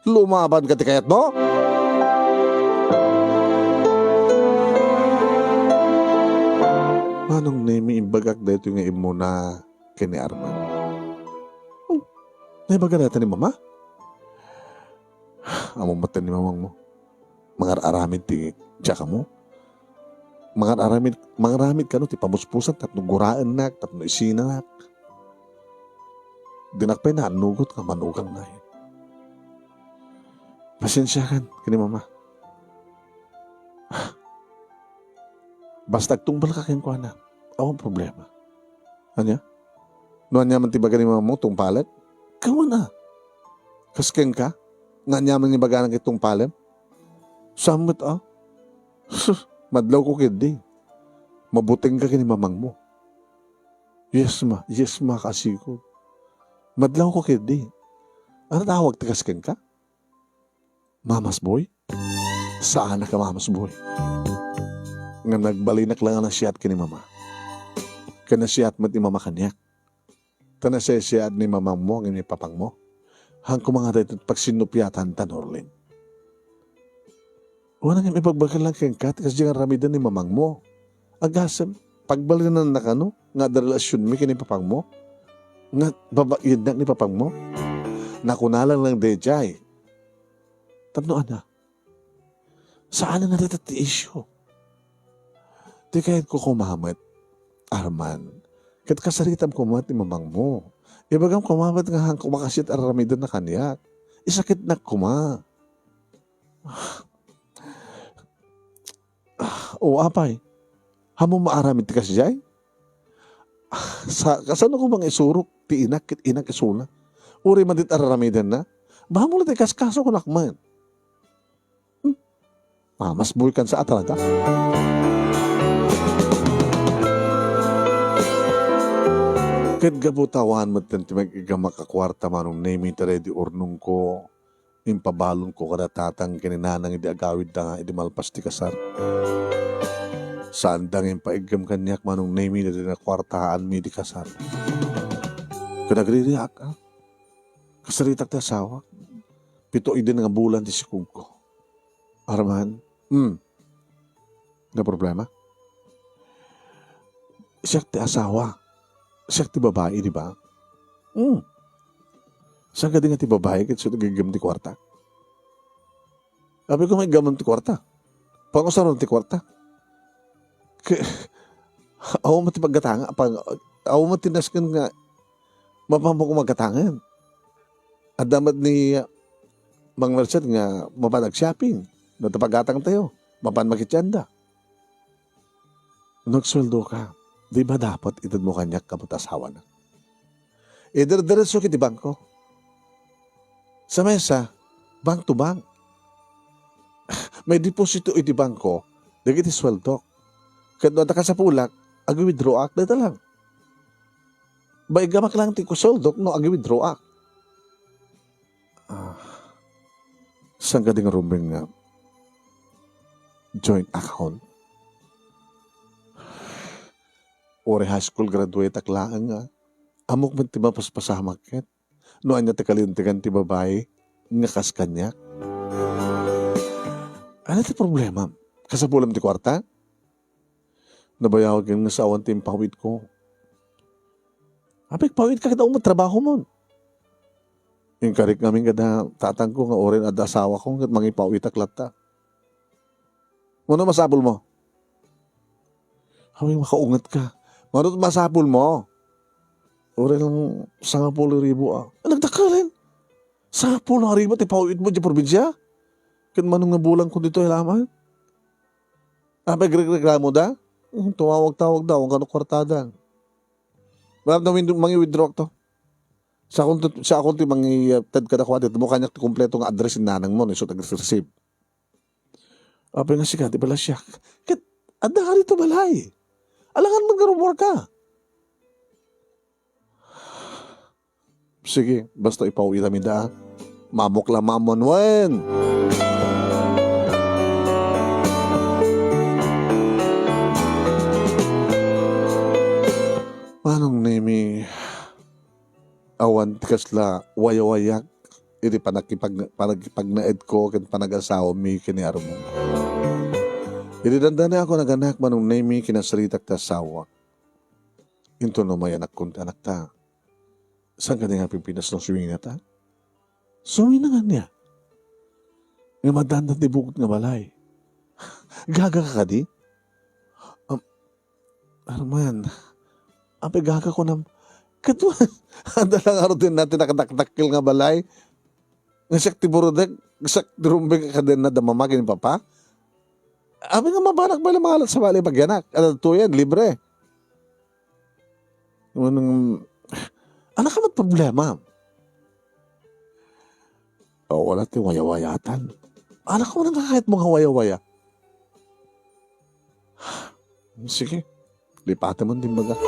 Lumaban ka ti kayat mo? Manong nemi imbagak da ito nga imo na kini Arman? Naibaga natin ni mama? Amo matan ni mamang mo. Mga aramid ti tsaka mo. Mga aramid ka no, ti pamuspusan, tapno guraan nak, tapno isina nak. Dinakpay na, anugot ka, manugang na yun. Pasensya kan, kini mama. Basta tumbal ka kayo ko na. Awang problema. Anya? Noan niya man tibaga ni mama mo, tungpalat? Kawa na. Kasken ka? Nga niya man ibaga ng itong palem? Samot Madlaw ko kindi. Mabuting ka kini mamang mo. Yes ma kasi ko. Madlaw ko kindi. Ano tawag ti kasken ka? Mamas boy? Saan na ka mamas boy? Nga nagbalinak lang na siyat kini mama. Kana siyat mat ni mama kanyak. Kana siyat ni mamang mo, ni papang mo. Hang kumanga dito pag sinupyatan tanorlin. Wala nga ipagbagal lang kang kat kasi nga ramidan ni mamang mo. Agasam, pagbalinan na kano, nga da relasyon mi kini papang mo. Nga babaid na ni papang mo. Nakunalang lang dejay. Tapno ana. Saan na natin ti issue? Di kahit ko kumamat, Arman. Kat kasaritam kumamat ni mamang mo. Ibagam kumamat nga hang kumakasit aramidan na kanyak. Isakit na kuma. O apay, hamo maaramid ti kasiyay? Kasano ko bang isurok ti inak isuna? Uri man dit aramidan na? Bahamula ti kaskaso ko nakman. Mamas boy kan sa atrada. Kat gabutawan mo ti mag-igamaka manong name ita ready urnong ko. Impabalon ko kada tatang kininanang hindi agawid na nga hindi malpas ti kasar. Saan dang impaigam kanyak manong name na din na kwartaan mi di kasar. Kung nagre-react ka, kasaritak ti asawa, pito idin nga bulan ti sikug ko. Arman, na problema? Siya ti asawa, siya ti babae, di ba? Saan ka din nga ti babae kaya siya nagigam ti kwarta? Sabi ko may gamam ti kwarta. Pangusaron ti kwarta. Awa mo ti paggatanga. Awa mo ti naskan nga mapampo ko magatangan. At damat ni Mang Merced nga mapanag-shopping. Natapagatang tayo. Mapan makitsanda. Nagsweldo ka. Di ba dapat itad mo kanyak kapot asawa na? Diretso kiti bangko. Sa mesa, bank to bank. May deposito iti bangko, dagiti sweldo. Kaya ka sa pulak, agi-withdraw act, dito lang. Baigamak lang ti ko sweldo, no, agi-withdraw act. Saan ka din ruming nga joint account? Ore high school graduate aklaan nga. Amok man ti mapaspasamak ket. No anya ti kalintigan ti babae, nga kas kanyak. Ano ti problema? Kasapulam ti kwarta? Nabayawag yung nasawan ti impawid ko. Apik pawid ka kita trabaho mo. Yung karik namin kada tatang ko nga orin at asawa ko at mangipawid aklat ta. Mano masapul mo? Hawi makaungat ka. Mano masapul mo? Orin lang 10,000 Nagtakalin. 10,000 ti pawid mo di probinsya? Kan manong nabulang ko dito ilaman? Apik reklamo da? Tumawag-tawag daw ang kanong kwartada. Marap na mangi-withdraw to. Sa akong ti mangi-tad ka na kwa dito, mukha niya kompleto nga address ng nanang mo, so tag-receive. Apay nga siya, di pala siya. Kit, ada ka rito balay. Alangan mag-rumor ka. Sige, basta ipauwi namin da. Mamok la mamon, wen. Manong nemi awan tikasla wayawayak iti panagipagnaed ko ken panag-asawa mi kini armo. Iti dandana ako naganak manong nemi kinasaritak ta asawa. Into no may anak kong anak ta. Saan ka nga Pilipinas ng suwing na ta? Suwing na nga niya. Nga madandan di bukod nga balay. Gaga ka di? Arman, apay gaga ko nam. Katuan, anda lang araw din natin nakataktakil nga balay. Nga siyak tiburodek, siyak tirumbeng ka din na damamagin ni Papa. Abi nga mabanak ba lang mga alat sa balay pagyanak? Ano to yan, libre. Anak ka mat problema. O, wala ti wayawayatan. Anak ko na kahit mga wayawaya. Sige, lipatin mo din baga.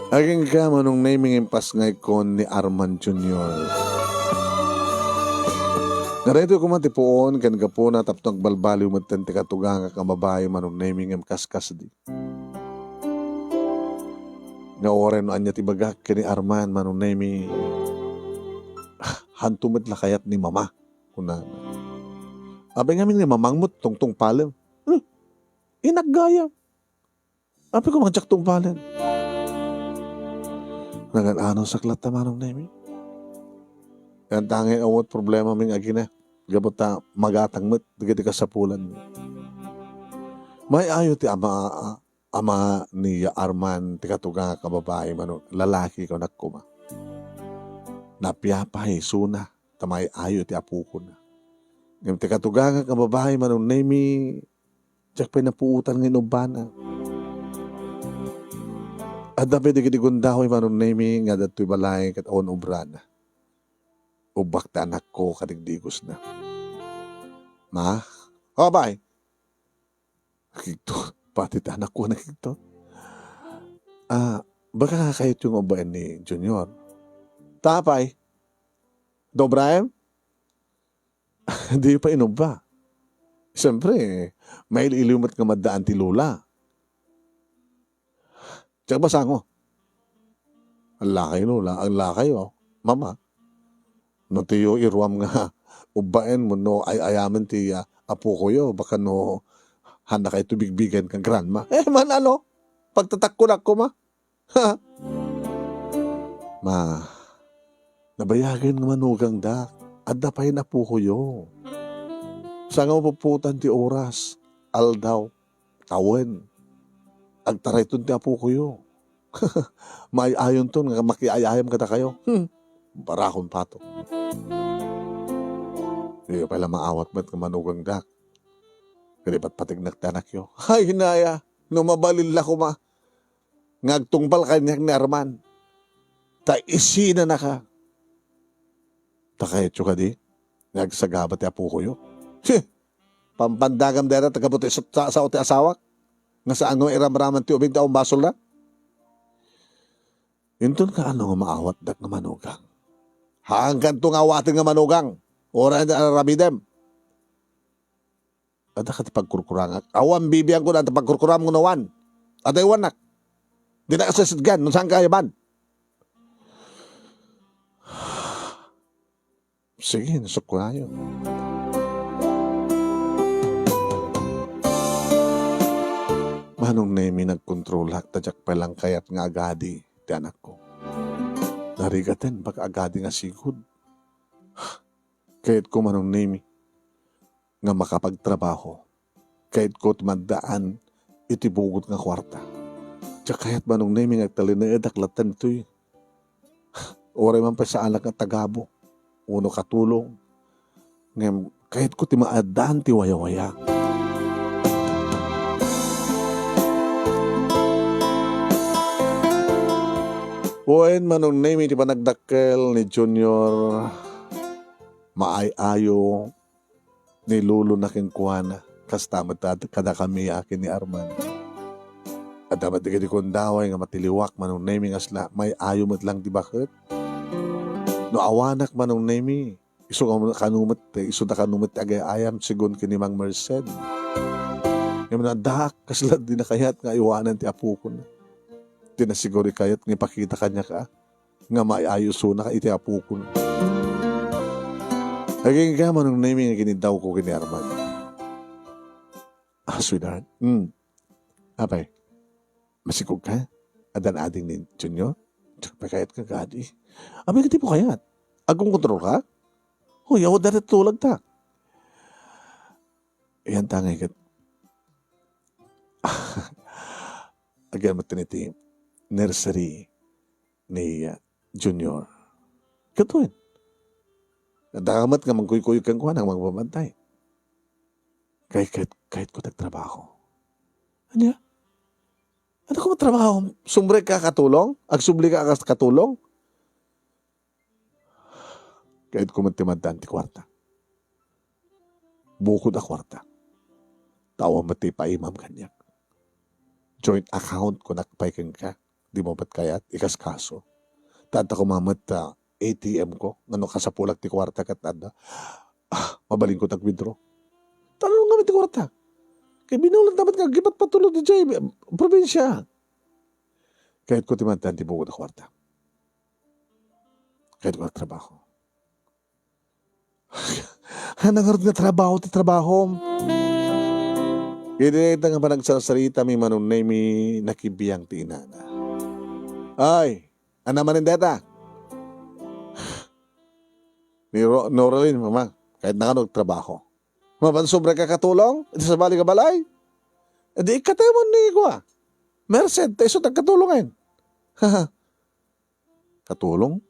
Aging ka manong naming impas ngay kon ni Arman Jr. Narito ko matipuon kan kapuna taptong balbaliw matente katugang ka mabahay manong naming imkaskas di. Nga oren no anya tibagak kini Arman manong naming hantumit lakayat ni mama. Kuna. Abay ngamin ni mamangmut tungtong palim. Inaggaya. Api ko mga tsaktong palim. Nagan-ano saklat ta manong nemi. Yan tangin awat problema ming agina. Gabot ta magatang met digiti ka sa pulan. May ayo ti ama ni Arman ti katugang ka babae manong lalaki ko nakuma. Napiyapay suna tamay ayo ti apuko na. Ngam ti katugang ka babae manong nemi tiyak pa'y napuutan ng inubana. At dapat di gundahoy manong nemi nga dato'y balay kat awan ubrana. Ubak ta anak ko kadigdigos na. Ma? O, bay? Nakikito. Pati ta anak ko nakikito. Baka kakayot yung ubayan ni Junior. Tapay? Do, Brian? Hindi pa inuba. Siyempre, may iliumat nga maddaan ti Lola. Tsaka basa ko. Ang lakay Lola, ang lakay Mama. No tiyo iruam nga ubaen mo no ayaman ti apo ko yo. Baka no handa kayo tubigbigan kang grandma. Man pagtatakko ko ma. Ma, nabayagan nga manugang dak. Adda pa yun apo ko yo. Sa nga mapuputan ti oras, aldaw, tawen, agtarayton ti apo ko yo. Maayon to, nga makiayayam kada kayo. Barakon pato. Hindi pala maawat ba't ka manugang dak. Kaya ba't patignak tanak yo. Ay, hinaya, numabalil la ko ma. Ngagtungpal kanyak ni Arman. Ta isina na ka. Takayetyo ka di. Ngagsagabat ti apo ko yo. Pampandagam dera tagabuti sa ote asawak. Nga saan nga iram-raman ti ubing taong basol na. Yun ka nga maawat dak nga manugang. Hanggang to nga awatin nga manugang. Ora na rabidem. Ada ka ti pagkurkurangak. Awan bibiyang ko na ti pagkurkurang mo nawan. Aday wanak. Di na kasasadgan, nung saan kaya man? Sige, nasok ko na yun. Manong Nemi nagkontrol tadyak pa lang kayat nga agadi ti anak ko. Narigaten baka agadi nga sigod. Kayat ko Manong Nemi nga makapagtrabaho. Kayat ko tumandaan itibugot nga kwarta. Tiyak kayat Manong Nemi nga talinaedaklatan ito'y. Oray man pa sa anak nga tagabo. Uno katulong. Ngayon, kahit ko timaadaan ti waya-waya. Buwan Manong Nemi ti panagdakkel ni Junior maayayo ni Lolo na kinkwana kastamat kada kami akin ni Arman. At dapat di kadi kondaway nga matiliwak Manong Nemi nga sila may ayo mat lang di bakit? No awanak Manong Nemi iso da kanumat agay ayam sigon kini Mang Merced. Yung na dak kasla di na kayat nga iwanan ti apo ko na. Di na siguro kayat nga ipakita kanya ka nga maiayuso na ka iti apo ko na. Naging ka Manong Nemi nga kinidaw ko kini Arman. Sweetheart. Apay, masikog ka? Adan ading ni Junior? Tsaka pa kayat ka gadi. Abay ka po kayat? Agong kontrol ka? Huy, ako dati tulag ta. Iyan tangay kat. Again mo tiniti nursery ni Junior. Katuin. Nadamat nga magkuy-kuy kang kuha ng magbabantay. Kahit ko nagtrabaho. Ano? Ano ko matrabaho? Sumbre ka katulong? Agsubli ka katulong? Kahit ko mantimadaan ti kwarta. Bukod a kwarta. Tawa mati pa imam kanyak. Joint account ko nakpaikin ka. Di mo ba't kayat? Ikas kaso. Tata ko mamat ATM ko. Ngano ka sa pulag ti kwarta kat mabaling ko tag-withdraw. Tanong nga ti kwarta. Kaya binulan dapat nga gipat patulog di Jay. Probinsya. Kahit ko timadaan ti bukod a kwarta. Kahit ko nagtrabaho. Nangarod nga trabaho ti trabaho. Kaya nga pa nagsasarita mi Manong Nemi nakibiyang ti inana. Ay, anaman ng data. Ni Noraline, mama, kahit nakanog trabaho. Mapansobra ka katulong? Ito sa bali ka balay? E di ikatemon ni ko Merced, tayo so tagkatulungan. Katulong?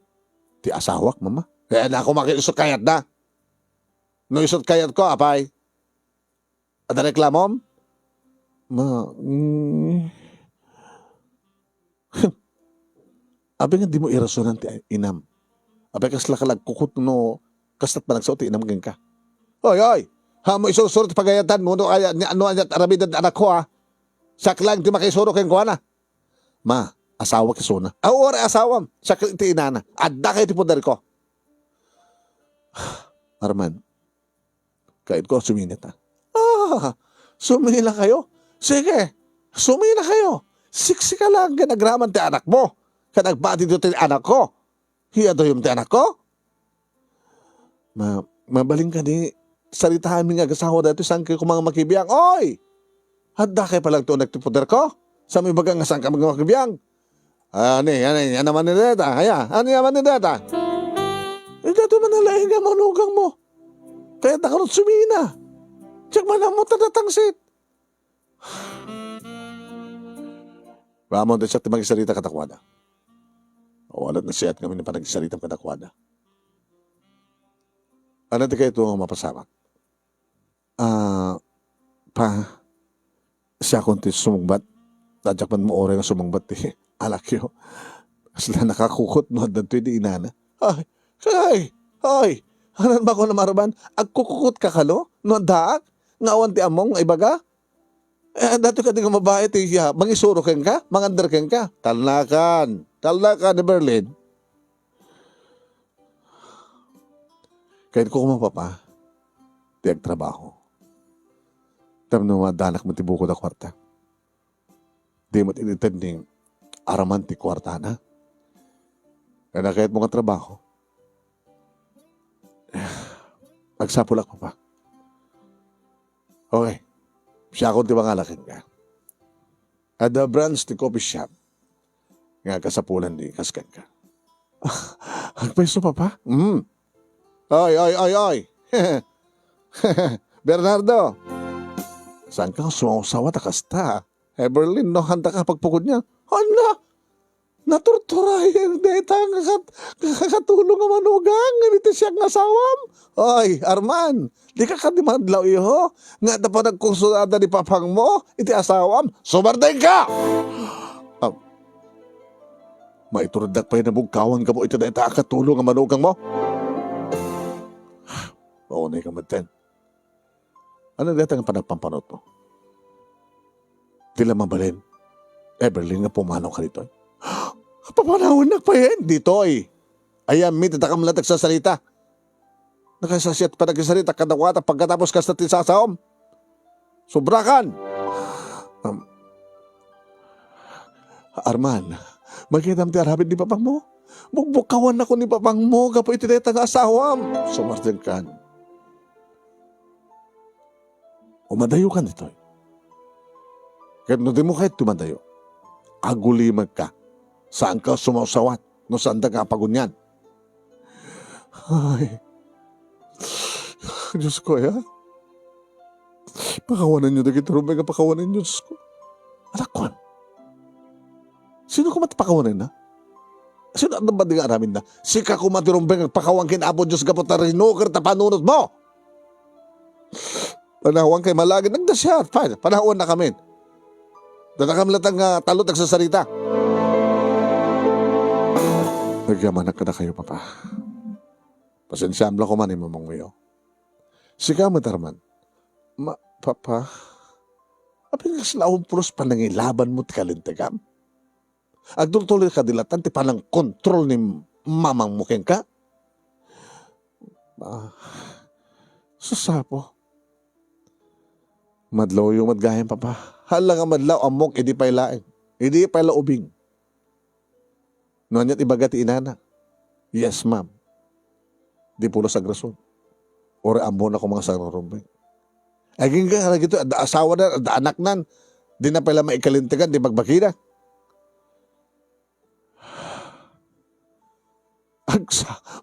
Ti asawak, mama. Kaya na ako makiusot kayat na. No isot kayat ko, apay. At reklamom? Abi nga di mo irasonan ti inam. Abi kasla kalag kukut no kastat panagsaot ti inam ka. Oy! Hamo isursurot pagayatan mo no kaya ano anyat arabidad anak ko Saklang ti makisuro ken ko na. Ma, asawa kisuna. Ore asawam, sakit ti inana. Adda kay ti pudar ko. Arman, kahit ko suminit sumila kayo? Sige, sumila kayo. Siksi ka lang kanagraman ti anak mo. Kanagbati dito ti anak ko. Hiya do yung ti anak ko? Mabaling ka ni salitahan mi nga gasawa dito saan kayo mga makibiyang. Oy! Hadda kayo palang ito nagtipuder ko? Sa may bagang nga saan ka mga makibiyang? Ano naman ni data? Ano naman ni data? Dato man nalaing nga manugang mo. Kaya nakarot sumina. Tsak man mo tadatangsit. Ramon, siya ti magisalita katakwada. O alat na siyat kami na panagisalita katakwada. Ano di kayo ito ang mapasamak? Siya konti sumungbat. Tadyak man mo oray nga sumungbat alak yun. Sila nakakukot mo at dantoy di inana. Ay, hanan ba ko na maraban? Agkukukot ka kalo? No daak? Ngawan ti among ibaga? Dato ka di nga mabae ti mangisuro ken ka? Mangandar ken ka? Talnakan ni Berlin. Kahit ko kumapapa, tiyag trabaho. Tam na madanak mo ti bukod a kwarta. Di mo tinitending araman ti kwarta na. Kaya kahit mga trabaho, magsapulak mo pa. Okay. Siya akong ti mangalakin ka. At the branch ti coffee shop, nga kasapulan di kaskan ka. Agpeso pa pa? Ay. Bernardo, saan ka sumasawa ta kasta? Berlin, no, handa ka pagpukod niya. Hala, naturturahin, deta, kakatulong ang manugang, ganito siya ng asawam. Ay, Arman, di ka kadimadlaw iho, nga na pa nagkonsulada ni papang mo, iti asawam, sumarday ka! Maituradak pa yun na bugkawan ka mo, ito na ita katulong ang manugang mo. Oo na ikaw maten. Ano dito ang panagpampanot mo? Tila mabalin. Berlin nga pumanaw ka dito. Papanahon na pa yan dito eh. Ayam, may tatakam lang nagsasalita. Nakasasyat pa nagsasalita kadawata pagkatapos ka sa tinsasawam. Sobrakan! Arman, magkita ti arabid ni papang mo. Bugbukawan ako ni papang mo kapo itineta nga asawam. Sumartin ka. Umadayo ka nito. Kaya no di mo kahit tumadayo, agulimag ka. Saan ka sumausawat? No saan ka pagunyan? Ay, Diyos ko, ya. Pakawanan nyo, dagit rumay ka pakawanan nyo, Diyos ko. Anak ko, sino ko matapakawanan na? Sino ang ba di nga aramin na? Sika ko matirumbeng pakawan kinabo, Diyos kapot na rinukar ta panunod mo. Panahon kay malagin, nagdasyat, panahon na kami. Dadakam latang talot nagsasarita. Nagyamanak ka na kayo, Papa. Pasensyam lang ko man mamang mayo. Sika mo, Tarman. Papa, apin nga sila pulos panangilaban mo't kalintegam. Agdultuloy ka dilatan, ti palang kontrol ni mamang mukeng ka. Susapo. Madlaw yung madgayan, Papa. Hala nga madlaw, amok, hindi pa ilaing. Hindi pa ilaubing. Noon ya't ibagati inana. Yes, ma'am. Di pulo sa grason. Ora ambon ako mga sararumbay. Aging ka na gito, asawa na, anak nan. Di na pala maikalintigan, di magbakina.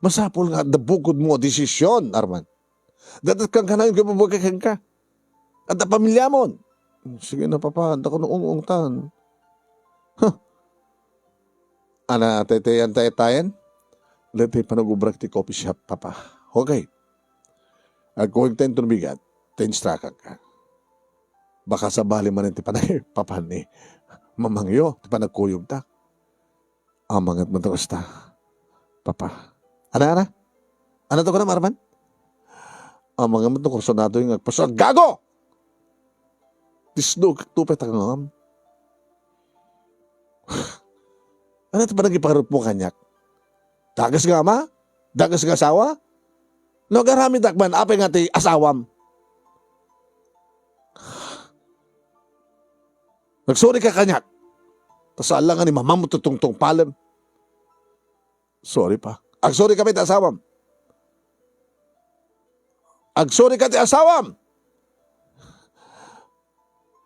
Masapol nga, dabukod mo, desisyon, Arman. Dadat kang kanayon, kaya mabagakan ka. At ang pamilya mo. Sige na, Papa, handa ko noong ungtan. Ana, tayo-tayan? Letay panag-ubrak ti coffee shop, Papa. Okay. Kung tayo tunubigat, tayo-instrakan ka. Baka sa bali man ti panay, Papa ni mamangyo, ti panagkuyog ta. Amangat mo tapos ta, Papa. Ana? Ano to ko na, Marman? Amangat mo itong kursonado yung agpasal. Gago! Disno, tupay takangam. Ano ito pa nag-ipakarot mo kanyak? Dagas nga ama? Dagas nga asawa? No, garami dakman, apay nga ti asawam. Nagsuri ka kanyak. Tasaan lang nga ni mamam mo tutungtong palem. Sorry pa. Agsuri kami ti asawam. Agsuri ka ti asawam!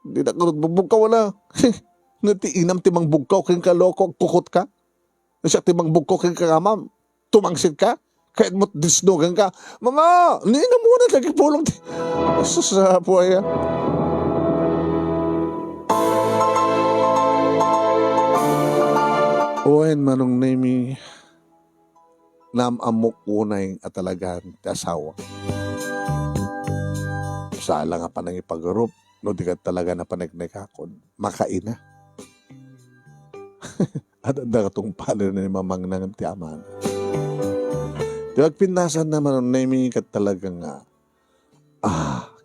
Hindi na karot bugkaw na. Natiinam timang bugkaw keng kaloko, kukot ka. Nasya timang bugkaw keng kagamam. Tumangsit ka. Kahit mo't disnugan ka. Mama, hindi na muna nagipulong. Sasapo ay. Oen manong nemi nam amok unay at talagang asawa. Sala nga pa nang ipagarup. No, di ka talaga na panagnagakon. Makaina. At ang dagatong pala na ni mamang nang tiyaman. Di magpindasan naman ang naming ka talagang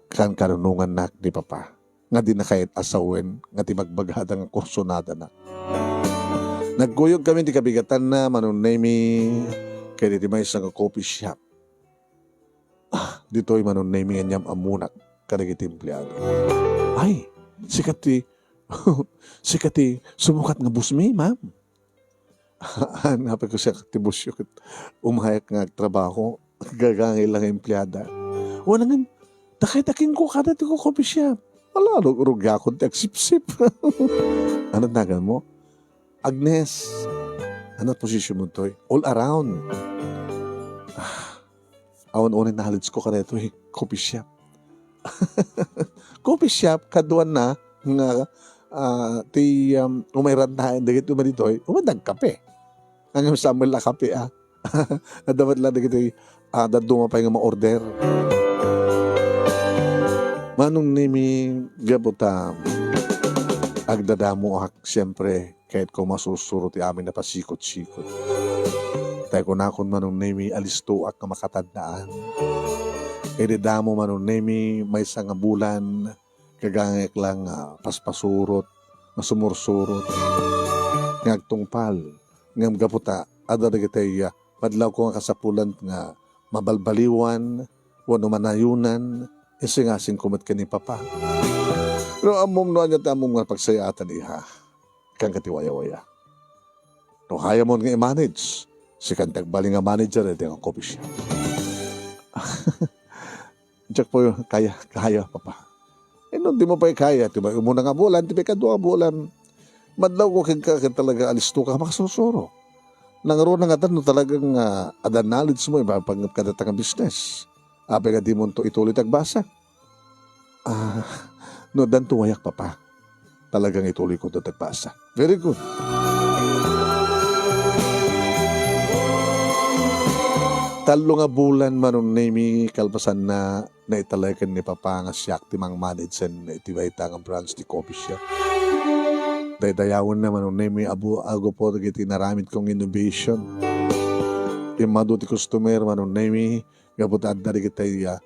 kan karunungan na di Papa. Nga di na kahit asawin, nga di magbaghadang kursunada na. Nagkuyog kami di kabigatan na manong naming kaya di may isang coffee shop. Dito'y manong naming anyam amunak. Kanagiti empleyado. Ay, sikat ti Sikati, sumukat nga busmi, ma'am. Hanapin ko siya katibus yun. Umahayak nga trabaho, gagangay lang ang empleyada. Wala nga, takay-taking ko kada ti ko coffee shop. Wala, rugya ko ti agsip-sip. Ano nagan mo? Agnes, ano posisyon mo to? All around. Awan-unin na halits ko kada ito coffee shop. Coffee shop, kaduan na, nga, umayran na, dagit umanito, umadag kape. Hanggang Samuel na kape, dapat lang dagito, dadunga pa yung ma-order. Manong nimi gabuta, agdadamo siyempre, kahit ko masusurot amin na pasikot-sikot. Tayo ko na akong manong nimi alisto at na makatandaan. Edidamo manong nimi may isang bulan, kagangik lang paspasurot, masumursurot, ngagtungpal, ngam gaputa, ada dagitay madlaw ko nga kasapulan nga mabalbaliwan, wano manayunan, isingasing kumat ka ni Papa. No, amom no anya tamong nga pagsayatan iha, kang katiwaya-waya. No, haya mo nga i-manage, si kantag bali nga manager at yung coffee shop. Diyak po kaya, Papa. No, di mo pa kaya, diba? Umuna nga bulan, di ba kadua bulan, madlaw ko kag talaga alisto ka makasusuro. Nangaro na nga no, talagang ada knowledge mo, iba pag kadatang business. Ape nga di mo to ituloy tagbasa. No, dan tuwayak Papa. Talagang ituloy ko to tagbasa. Very good. Talo nga bulan manon nami kalpasan na naitalakan ni Papa nga siyak timang manage na itibayta nga branch di coffee shop. Dayawon na manon nami ago po giti naramit kong innovation. Yung maduti customer manon nami gabutan dari kita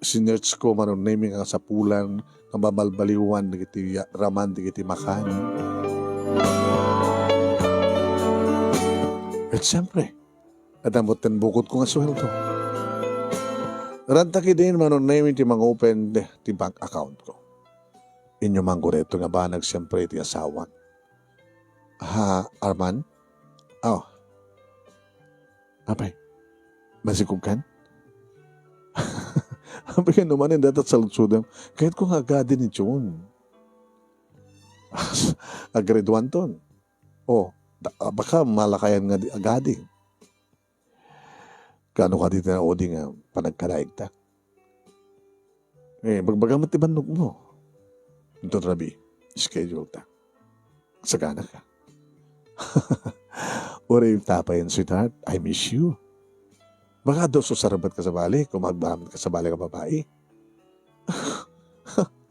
sinerch ko manon nami nga sa pulang nga babalbaliwan giti raman giti makan. At siyempre,adamutan bukod ko nga sweldo. Rantaki din manon name ti mga open ti bank account ko. Inyo manggureto nga banag siyempre ti asawan. Arman? Apay, masikog kan? Apay ka naman yung datat sa lutsudam. Kahit ko nga agadi ni June. Agreduan ton. Baka malakayan nga agadi. Kano ka dito na oding panagkalaig ta? Bagbagamat ibanog mo. Ito Rabi, schedule ta. Sagana ka. Uri yung tapayan, sweetheart, I miss you. Baka daw susarabat ka sa bali, kung magbahamit ka sa bali ka babae.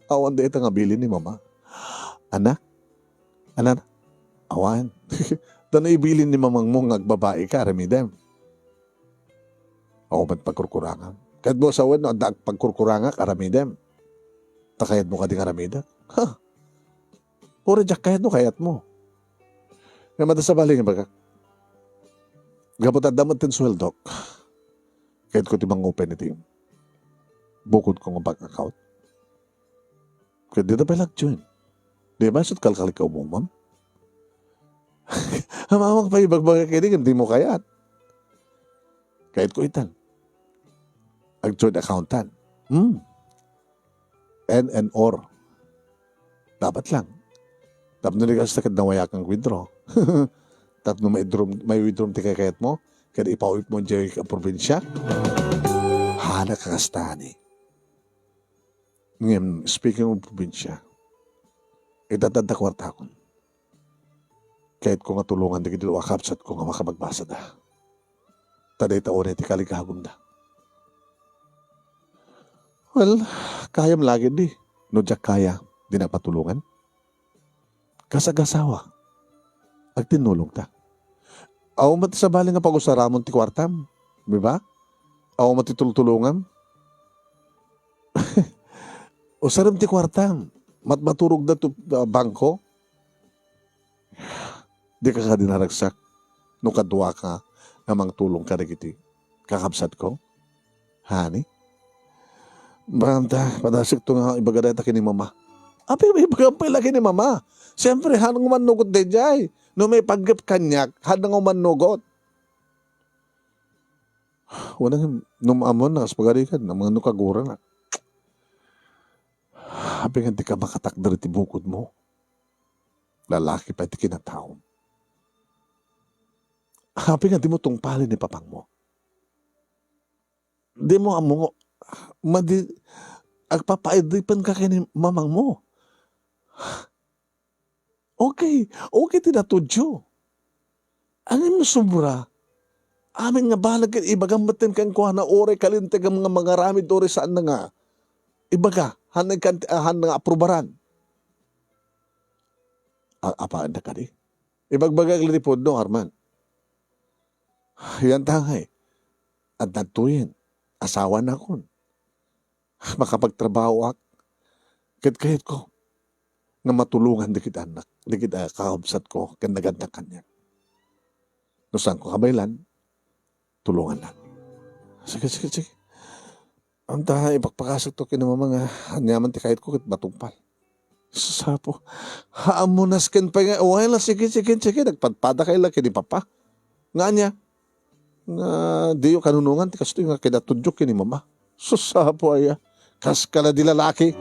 Awan da ito nga bilin ni Mama. Anak? Awan. Doon ibilin ni Mamang mong nagbabae ka, Ramidem. Ako ba't pagkurkurangan? Kahit mo sa no, pagkurkurangan, aramidem. Takayat mo ka ding aramida? Puro jak kahit mo, kayat mo. Nga mada sa bali nga baga. Gapot at damot tin sweldok. Kahit ko timang open iti. Bukod ko nga bank account. Kahit dito pa join. Di ba? Sut kalkalik ka umumam? Hamamang pa ibagbaga kayo hindi mo kayat. Kahit ko itan. Ag-joint accountant. N&or. Dapat lang. Tapos niligas na kadnawaya kang withdraw. Tapos may withdraw ti kayat mo, kaya ipawit mo dyan ang probinsya. Hana kakastani. Ngayon, speaking of probinsya, itatanda kwarta ko. Kahit ko nga tulungan, di kito akapsat ko nga makabagbasa da. Taday taon iti kaligahagom da. Well, kayam lagi di. No jak kaya, di na patulungan. Kasagasawa. Ag tinulong ta. Aw mati sa bali nga pag-usaramon ti kwartam. Di ba? Aw mati tultulungan. Usaram ti kwartam. Maturog na to bangko. Di ka ka dinaragsak. No kadwa ka namang tulong ka nagiti. Kakabsat ko. Hani? Banta, padasik to nga ibagada ta kini Mama. Api, may bagampay lagi ni mama. Siyempre, hanang manugot din jay. No may paggap kanyak, hanang manugot. Walang numamon na kaspagarikan ng mga nukagura na. Habi nga di ka makatakdar iti bukod mo. Lalaki pa iti kinataon. Habi nga di mo tungpalin ni papang mo. Di mo amo, agpapaidipan ka kay ni mamang mo. Okay tinatudyo. Ang mo sobra, amin nga balag ibagamatin kang kuha na ore kalintag ang mga ramid ore saan na nga. Ibaga, han nga aprobaran. Apaan na ka di? Ibagbagag liripod no, Arman. Yan tangay. At natuyin, asawa na kon. Makapagtrabaho ak. Kahit ko, nga matulungan dikit anak, dikit kakabsat ko, ganda-ganda kanya. No saan ko kabaylan, tulungan lang. Sige. Ang tahay, ipagpakasag to kinamamang anyaman ti kahit ko kit batungpal. Sapo, haamunaskin pa nga, okay lang, sige, nagpadpada kayo lang kini papa. Nga niya, nga diyo kanunungan, ti kasto nga kinatudyok kini mama. Sapo aya, kas ka na di lalaki.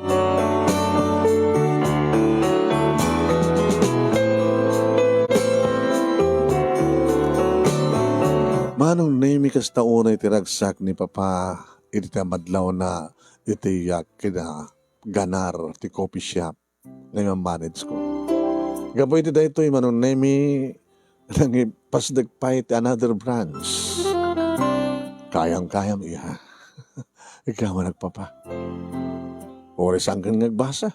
Manong name kas taon ay tiragsak ni papa, iti madlaw na iti kina ganar ti coffee shop ngayon manage ko. Gaboy iti dahito yung manong name nang ipasdag pa iti another branch. Kayang-kayang iya. Ikaw nagpapa. Oras ang kang nagbasa.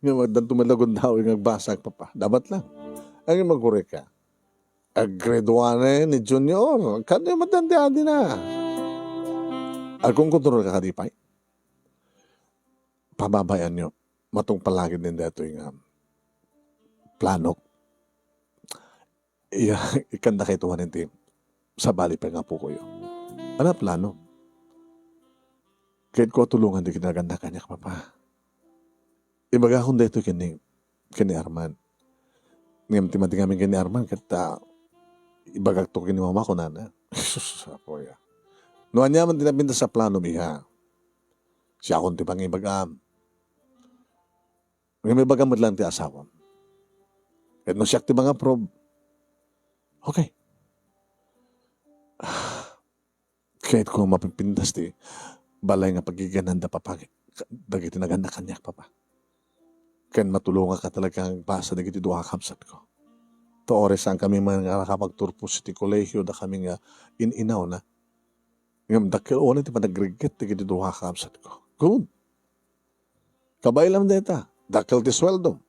Nga magdan tumalagon daw yung nagbasa papa. Dapat lang. Ang magkure ka. Agreduane ni Junior. Kanya madandihan din na. Kung kontrol ka kadipay, pababayan nyo. Matong palagi din dito yung plano. Ikanda kayo tuwanin team. Sa bali pa nga po ko yun. Ano plano? Kahit ko tulungan di kinaganda kanya papa. Ibaga akong dito kini Arman. Ngayon timati kami kini Arman kata ibagag to kini mama ko nana. Jesus po ya. Noan niya man tinapinta sa plano miha. Siya akong tipang ibagam. Ngayon may bagam lang ti asawam. Kahit no siya ti mga prob. Okay. Kahit ko mapipindas ti balay nga pagigananda papa. Dagiti naganda kanya papa. Kan matulungan ka talagang basa dagiti duha kamsat ko. To oras ang kami mga nakapagturpos ti kolehiyo da kami nga ininaw na. Ngam dakil oras ti panagriget dagiti duha kamsat ko. Good. Kabay lang deta. Dakil ti sweldo.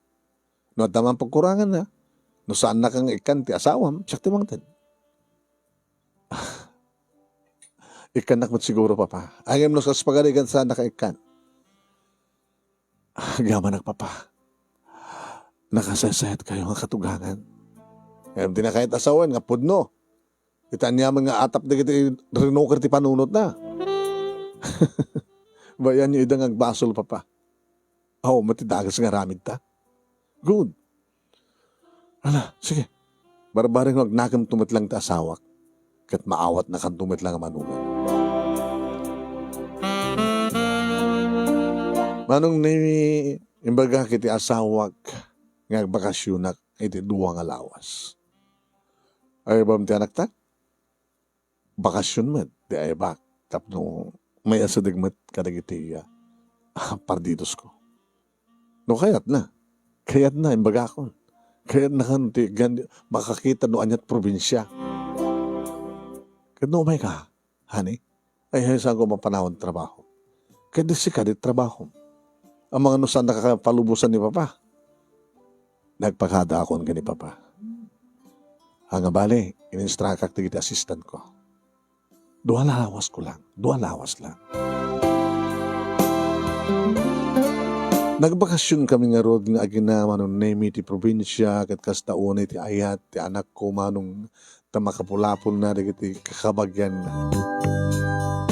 No at naman pagkurangan na. No saan na kang ikan ti asawam, siyak ti mangtin. Ikanak mo siguro papa. Ayam no sa spagarigan saan na ka ikan. Gaman nagpapa. Nakasasayat kayo nga katugangan. Ngayon di na kahit asawan nga pudno. Itan niya mga atap na kita rinokar ti panunot na. Bayan niyo idang agbasol papa. Matidagas nga ramid ta. Good. Ala, sige. Barbaring wag nakam tumitlang ta asawak. Kat maawat na kan tumitlang ang manunan. Manong ni imbaga kiti asawak nga bakasyonak iti duwa nga lawas. Ay bam ti anak ta? Bakasyon man, di ay bak. Tapno may asadigmat kadagiti pardidos ko. No kayat na imbaga kon. Kayat na kan ti makakita no anyat probinsya. Kano may ka, honey? Ay saan ko mapanahon trabaho. Kaya di si kadit trabaho. Ang mga nusan nakakapalubusan ni papa. Nagpakada ako ng gani papa. Hanga bali, in-instruct ti assistant ko. Dua lawas lang. Nagbakasyon kami nga rod nga agina manong nemi ti probinsya kat kastaunay ti ayat ti anak ko manong tamakapulapol na ti kakabagyan.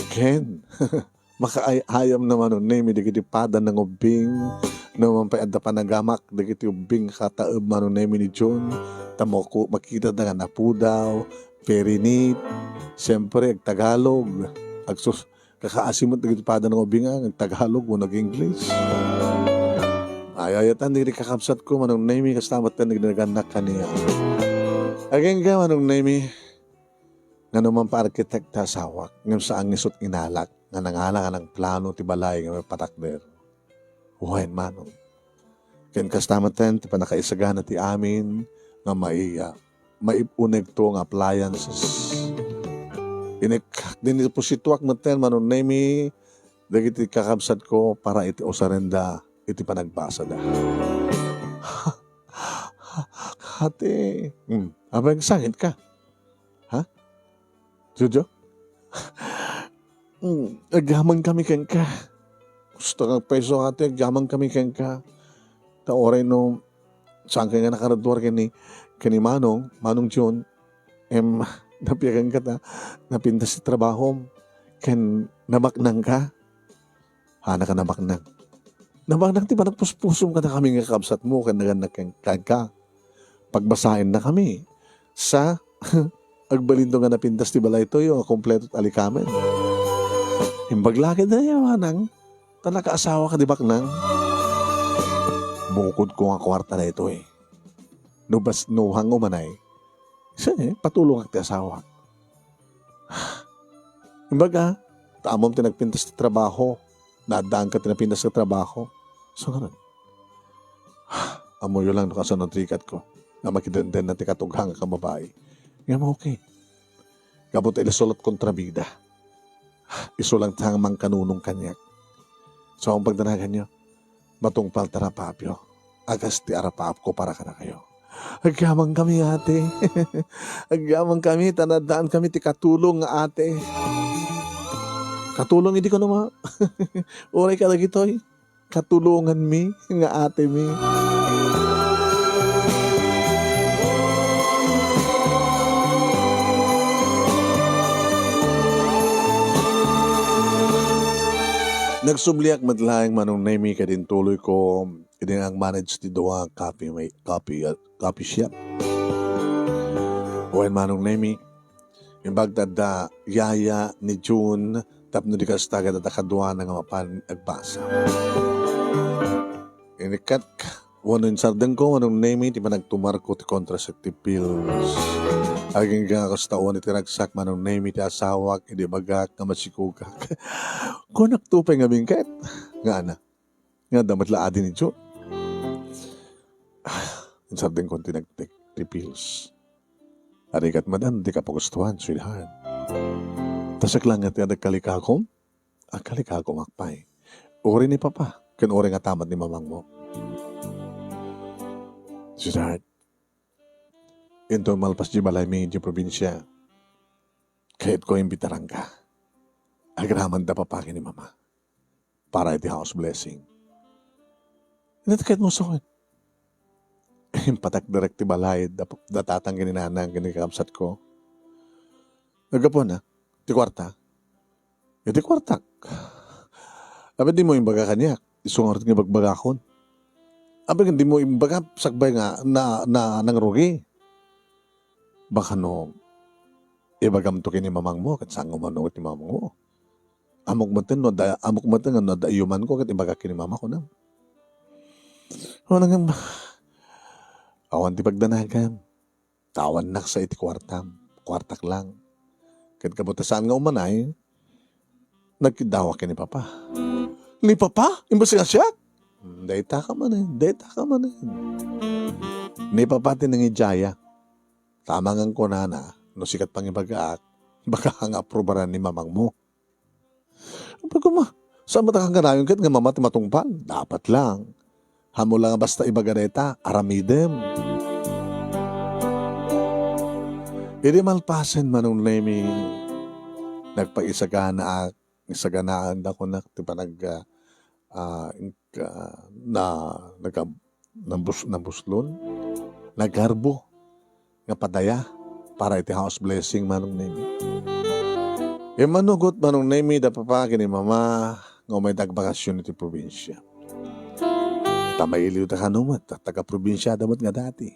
Ken, makaayam naman nun nemi di pada ng ubing Naman pa adda panagamak dagiti ubing kataeb manong nemi ni John. Tamo ko makita na nga napudaw, perinit, siyempre ag Tagalog. Kakaasimot dagiti pada ng ubing ag Tagalog o nag-English. Ayayatan diri kakabsat ko manong nemi kastamat na nagdaganak kaniya. Again ka manong nemi nga naman pa arkitekta sawak ngam sa angisot inalak nga nangala ka ng plano ti balay nga may patakder. Uhain manong. Ken kastamatan ti panakaisagana ti amin nga maipuneg to nga appliances. Din po situak maten manong nemi dagiti kakabsat ko para iti osarenda iti panagbasa da. Hati. Abang sangit ka. Ha? Jojo? Agaman kami ken ka. Gusto kang peso ate, agaman kami ken ka. Ta oray no, saan ka nga nakaradwar kani Manong John, napiyagan ka ta, napintas sa trabaho, ken namaknang ka. Hana ka namaknang. Namaknang ti parang puspusom ka na kami nga kabsat mo, ken naganak ka. Pagbasahin na kami sa agbalindo nga napintas ti balay to yung kompleto at alikamen. Imbaglaki na yamanang, tanaka-asawa ka di baknang. Bukod ko nga kwarta na ito eh. No hango manay. Isa patulong ang ti asawa. Imbaga, taamom tinagpintas ti trabaho. Nadaan ka tinapintas sa trabaho. So ganun. Amoy lang nakasunod rikat ko. Na makidenden na ti katughang ka babae. Nga mo okay. Kabot ilisulot kontrabida. Isulang tang mang kanunong kanyak. So ang pagdanagan nyo, batong paltarapapyo. Agas ti arapap ko para ka na kayo. Agyamang kami ate. Agyamang kami, tanadaan kami ti katulong nga ate. Katulong hindi ko naman. Uray ka lagi to'y. Katulungan mi, nga ate mi. Nagsubliak madlaing manong nemi ka din tuloy ko din ang manage ti doa coffee shop. Oen manong nemi yung bagdad da yaya ni June tapno di kastaga da kadwa nga mapan agbasa. Inikat wano yung sardeng ko manong nemi ti panagtumar ko ti contraceptive pills. Aging nga kastawan iti ragsak manong nemi ti asawak hindi bagak nga masikugak. Kung naktupay nga bingket, nga ana, nga damat laadin ni Joe. Ang sardeng ko tinagtik ti pills. Arikat madan, di ka pagustuhan, sweetheart. Tasak lang nga ti adag kalikakom, ang kalikakom akpay. Uri ni papa, kan uri nga tamat ni mamang mo. Sweetheart, ito malpas di balay mi di probinsya. Kahit ko imbitarang ka. Agraman da papaki ni mama. Para iti house blessing. Hindi kahit mo sukit. Patak direct ti balay. Datatang gininanang ginikapsat ko. Nagapo na. Ti kwarta. Ti kwartak. Abi di mo imbaga kanyak. Isungarit nga bagbagakon. Abi di mo imbaga sakbay nga na nangrugi. Baka no, ibagam to kini mamang mo, kat saan umano ti mamang mo. Amok matin nga no, dayuman ko, kat ibaga kini mama ko na. Awan ti pagdanagan, tawan nak sa iti kwartak lang. Kat kabutasaan nga umanay, nagkidawa kini papa. Ni papa? Imbas nga siya? Dayta ka man. Ni papa tinangijaya. Tama ngang kunana, no sikat pang ibagaak, baka ang aprobaran ni mamang mo. Bago saan mo takang ganayon kat nga mama ti matungpal? Dapat lang. Hamo lang basta ibagareta, aramidem. Iri malpasen manong nemi, nagpaisaganaan da ko na ti panag nabuslon, nagarbo. Nga padaya para iti house blessing manong nemi. Manugot manong nemi da papaki ni mama nga may dagbakasyon iti probinsya. Tamailiw ta kanumat, taga-probinsya damat nga dati.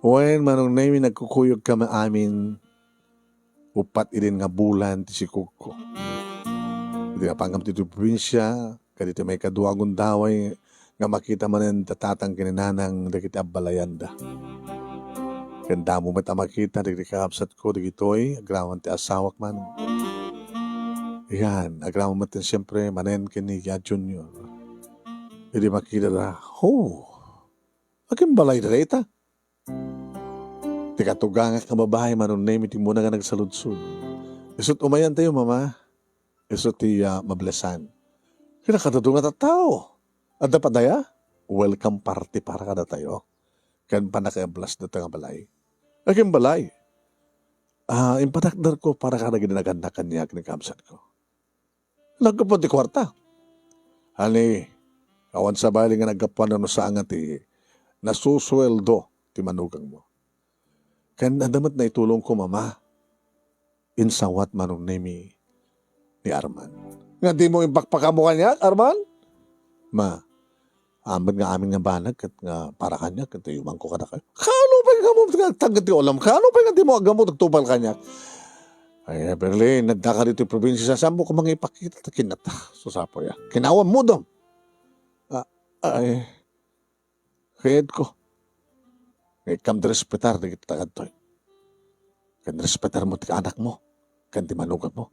When manong nami nagkukuyog kami amin, upat idin nga bulan ti si Kuko. Hindi na panggam ti probinsya, kadito may kaduagon daway, nga makita man ang tatatang kininanang dagiti abalayanda. Ganda mo mata makita, dagiti kakapsat ko, dagitoy, agrawan ti asawak man. Yan, agrawan mo tin siyempre, manen kini ya junior. Hindi makita na, aking balay na rita. Di katugangak nga babae, manon na iti muna nga nagsaludsud. Isot umayan tayo, mama. Isot ti mablesan. Kinakatudungan at tao. At dapat daya, welcome party para kada tayo. Kan pa nakablas na nga balay. Aking balay. Impatakdar ko para kada ginaganakan niya ng kamsat ko. Nagkapon ti kwarta. Hani, awan sa bali nga nagkapuan na sa angat nasusweldo ti manugang mo. Kan nadamat na itulong ko, mama, insawat manong nemi ni Arman. Nga di mo impakpaka mo kanya, Arman? Ma, amin nga aming nga banag kat nga para kanya, kat yung ko kada kayo. Kano pa yung gamot, tanggat ti olam, kano pa yung di mo agamot, nagtupal kanya. Ay, Berlin, nagdaka dito yung probinsya, saan mo ko mga ipakita, kinata, susapo ya. Kinawam mo dom. Ay, kayad ko. Kam respetar di kita kantoy. Kan respetar mo ti anak mo. Kan ti manugang mo.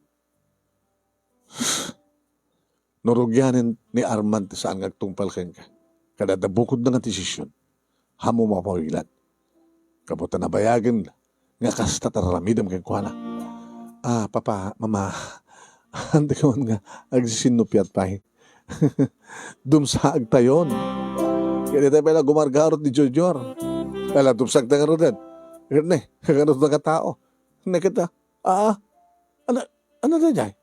Nurugyanin ni Arman ti saan ngagtungpal ken ka. Kada bukod na nga desisyon. Hamo mapawilan. Kabuta na bayagin nga kasta tararamidam ken kuana. Papa, mama. Andi ka man nga agsisinupyat pahin. Dumsaag tayon. Kaya tayo pala gumargarot ni Jojor. Kala tumsag na nga rin. Kaganot na katao. Nakita, ano na dyan?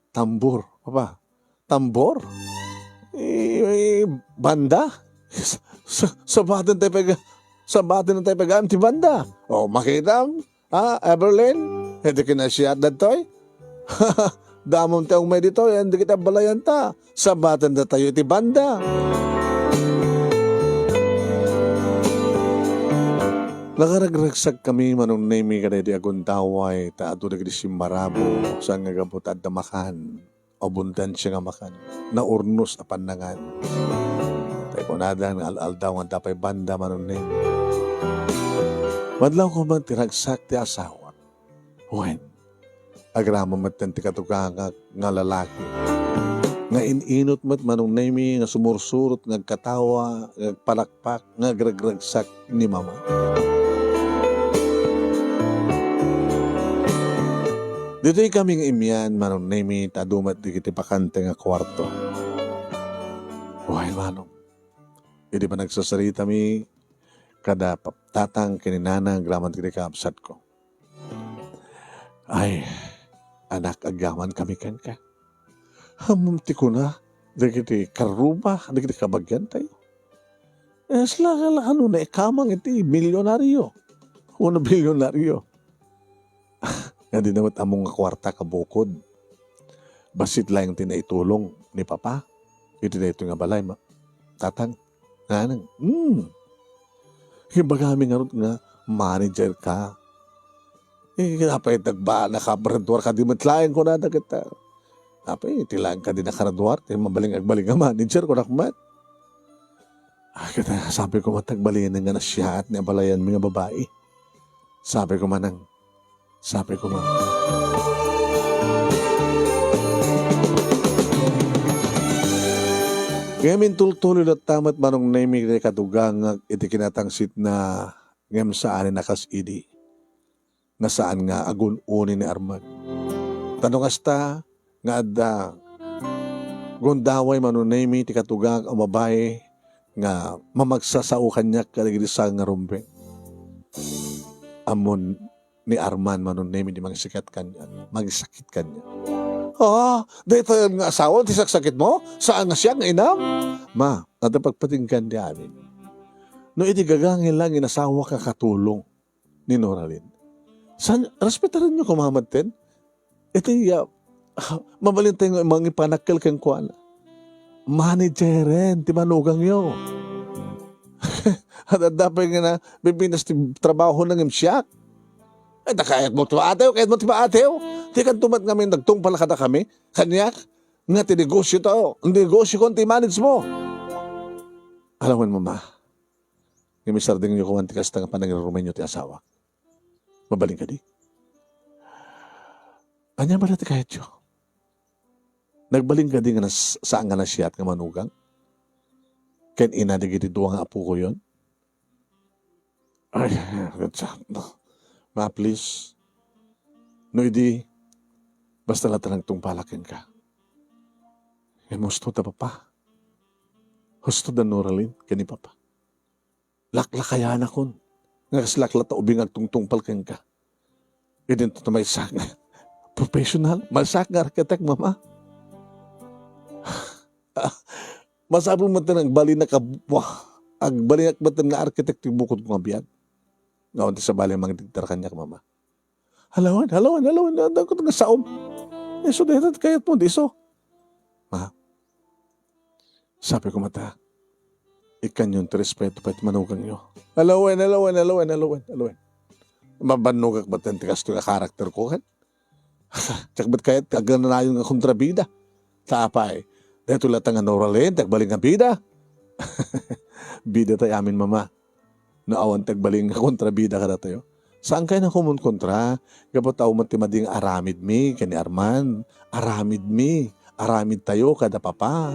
Tambor, papa. Tambor? Banda? Sa batin tayo pag ti banda. Makita, Eberlin? Hindi kinasiyat na to'y? Damon tayo may dito, hindi kita balayan ta. Sa batin na tayo ti banda. Nakaragragsak kami manong nami kada di agundaway ta ato nagdi simbarabo sa nga gabot at damakan abundansya nga makan na urnos na panangan tayo kunada nga al-aldaw nga tapay banda manong nami madlaw ko man tiragsak ti asawa when agrama matan ti katugang nga lalaki nga ininot mat manong nami nga sumursurot nga katawa nga palakpak nga gragragsak ni mama. Dito'y kaming imyan, manong nami, tadumat di kiti pakante nga kwarto. Buhay manong. Hindi pa nagsasarita mi, kada tatang kininana, graman kiti kaapsat ko. Ay, anak, agaman kami kan ka. Hamumti ko na, di kiti karuba, di kiti kabagyan tayo. Sila ano na ikamang iti, milyonaryo. Uno bilyonaryo. Nga di naman among kwarta kabukod. Basit lang tinaitulong ni Papa. Ito na ito nga balay, tatang. Nanang, Hibaga kami nga manager ka. Napay tagba, nakabraduar ka, di matlayan ko na kita. Napay, tilaan ka din nakaraduar, mabaling agbaling nga manager ko nakmat. Sabi ko matagbalin nga na siya at nabalayan mga babae. Sabi ko man. Ngayon tultuloy na tamat manong namig na kadugang iti kinatangsit na ngem saan nakas idi. Na saan nga agun-uni ni Arman. Tanong asta nga adda gundaway manong namig iti katugang ang babae nga mamagsasao kanya kaligrisang nga rumbe. Amon ni Arman manon nemi di magsakit kanya. Magsakit kanya. Dito yung asawa, tisakit mo? Saan nga siya nga inam? Ma, nata pagpatinggan di amin. No iti gagangin lang inasawa ka katulong ni Noralyn. Respetaran nyo kumamadten? Iti mabalintay nga mga ipanakal kang kuana. manageren, ti manugang yo. At dapat nga na, bibinas ti trabaho ng imsyak. Ay, nakayat mo ti maatew, kahit mo ti maatew. Di kan tumat kami, nagtungpal kada kami, kanyak, nga ti negosyo to, hindi negosyo ko, ti manage mo. Alam mo, mama, yung Mr. Ding yung kuwanti kasta nga panangin ti asawa. Mabaling ka di. Anya ba natin kahit yun? Nagbaling ka di nga saan nga na siya at nga manugang? Ken ina di giti duwa nga apo ko yun? Ay, ma please. No idi, basta lata ng tungpalakin ka. E musto da papa. Husto da Noralin, kani papa. Laklakaya na kun. Nga kaslaklata ubing agtungtungpalkin ka. E din to may sak. Professional, masak nga arkitek, mama. Masabong mo ito bali na bali na arkitek yung bukod ko nga biyag. Ngayon sa bali mga digtar kanya, mama. Halawan. Ako nga saom. So, dahil kayat mo, diso. Ma, sabi ko mata, ikan yung respeto pa manugang nyo. Halawan. Mabanugak ba't yung tikas ito yung karakter ko, kan? Tsak ba't kahit agana na yung kontrabida? Sa apay. Dahil tulad nga Noralin, tagbaling nga bida. Bida tayo amin, mama. Naawan tagbaling nga kontrabida ka na tayo. Saan kayo na kumun-kontra? Kapag tao matimading aramid mi, kani Arman. Aramid mi. Aramid tayo kada papa.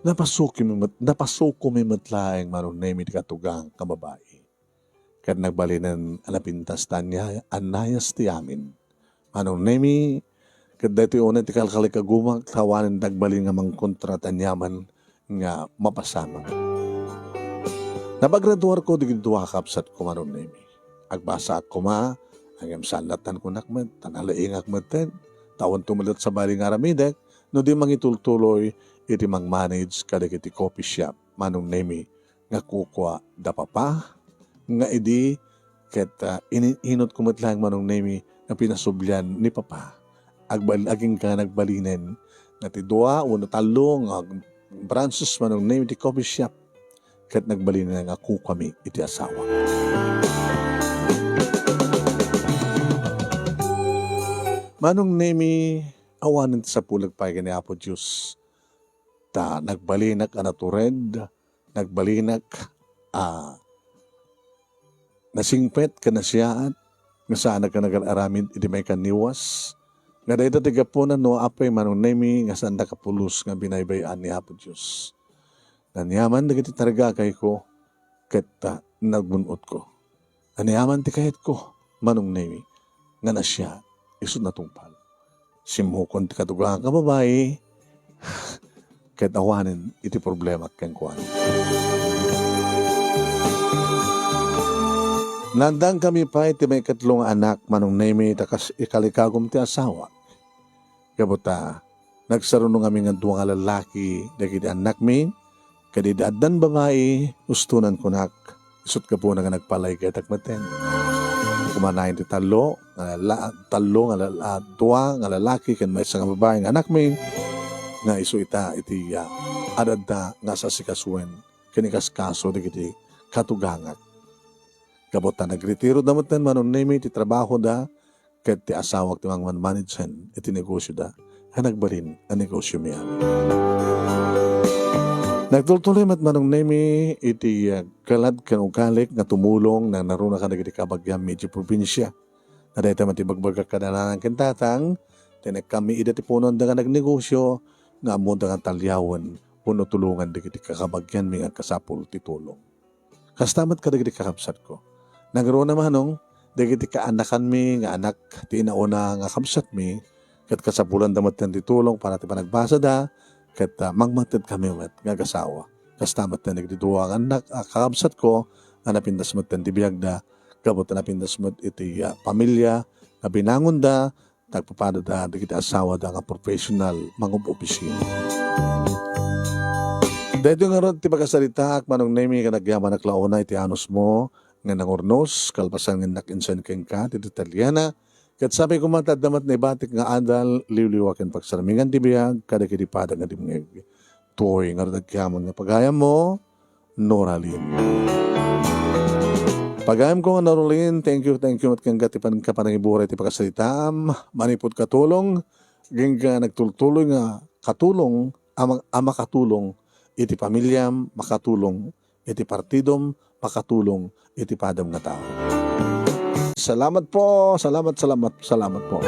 Napasuko mi matlaeng manunay di katugang kababae. Kad nagbalinan alapintas tanya anayas ti amin. Anong nemi, kad dito yung unang tikalkali kagumag, tawanin dagbalin nga mang kontra tanyaman nga mapasama. Napagraduar ko, di gintuwa kapsat ko manong nemi. Agbasa ako ma, ang salatan ko nakmat, tanalaing akmaten, tawon tumalit sa baling aramidek, no di mangitultuloy, iti mang manage kadagiti coffee shop, manong nemi, nga kukwa da papa, nga idi ket inot kumot lang manong nemi nga pinasubyan ni papa aging ka nagbalinen nga ti dua uno talong branches manong nemi di coffee shop ket nagbalinen nga ku kami iti asawa. Manong nemi awanen sa pulag pa ni Apo Diyos ta nagbalinak anatured nagbalinak nasingpet ka na siyaan, nga saan ka nag-aramid, iti may kaniwas. Nga dahi tatiga po na no, apay manong nemi, nga saan kapulos, nga binaybayan ni Apo Diyos. Nanyaman, nagiti taraga kay ko, ket nagbunot ko. Nanyaman ti kahit ko, manong nemi, nga na siya, isod na tungpal. Simukon ti katugang ka babae, ket awanin, iti problema keng kuwan. Nandang kami pa iti may katlong anak manong nemi takas ikalikagom ti asawa. Kabuta, nagsarunong kami nga duwang lalaki dagiti anak mi, kadidaadan babae, ustunan kunak, isut ka po na nga nagpalay kay takmaten. Kumanayin ti talo nga duwa nga lalaki kan may isang babae nga anak mi, nga isu ita iti adada nga sa sikasuen, kinikaskaso dagiti katugangat. Kabuta nagretiro damot na manong nemi ti trabaho da ket ti asawak ti mang manmanagen iti negosyo da nagbalin ang negosyo mi amin. Nagtultuloy mat manong nemi iti kalad kanugalik nga tumulong na naruna ka nagiti kabagyam medyo probinsya. Na dahil tayo matibagbaga ka na ng kintatang tinek kami ida ti punon da nga nagnegosyo nga amo da nga talyawan puno tulungan digiti kakabagyan mi nga kasapul ti tulong. Kastamat ka digiti kakabsat ko. Nagro naman nung, dagiti kaanakan mi, nga anak, ti inauna nga kamsat mi, kat kasapulan damat ng titulong, para ti panagbasa da, kat mangmatid kami mat, nga kasawa. Kastamat na nagdituwa ang anak, kakamsat ko, nga napindas mat ng tibiyag da, kabot na napindas mat iti pamilya, nga binangon da, tagpapada da, dagiti asawa da, nga professional, mangup-opisina. Dahil nga ron, ti pagkasalita, manong nemi, ka nagyaman naklauna, iti anos mo, nga nangurnos, kalpasan nga nakinsan keng ka, ti Italiana, Kat sabi ko matadamat na ibatik nga adal, liwliwakin pagsaramingan ti biyag, kada kitipada nga di mga tuoy nga radagkyamon nga pagayam mo, Noralin. Pagayam ko nga Noralin, thank you at kang gatipan ka panangiburay ti pagkasalitam, manipod katulong, geng nagtultuloy nga katulong, ama katulong, iti pamilyam, makatulong, iti partidom, makatulong, iti padam nga tao. Salamat po, salamat po.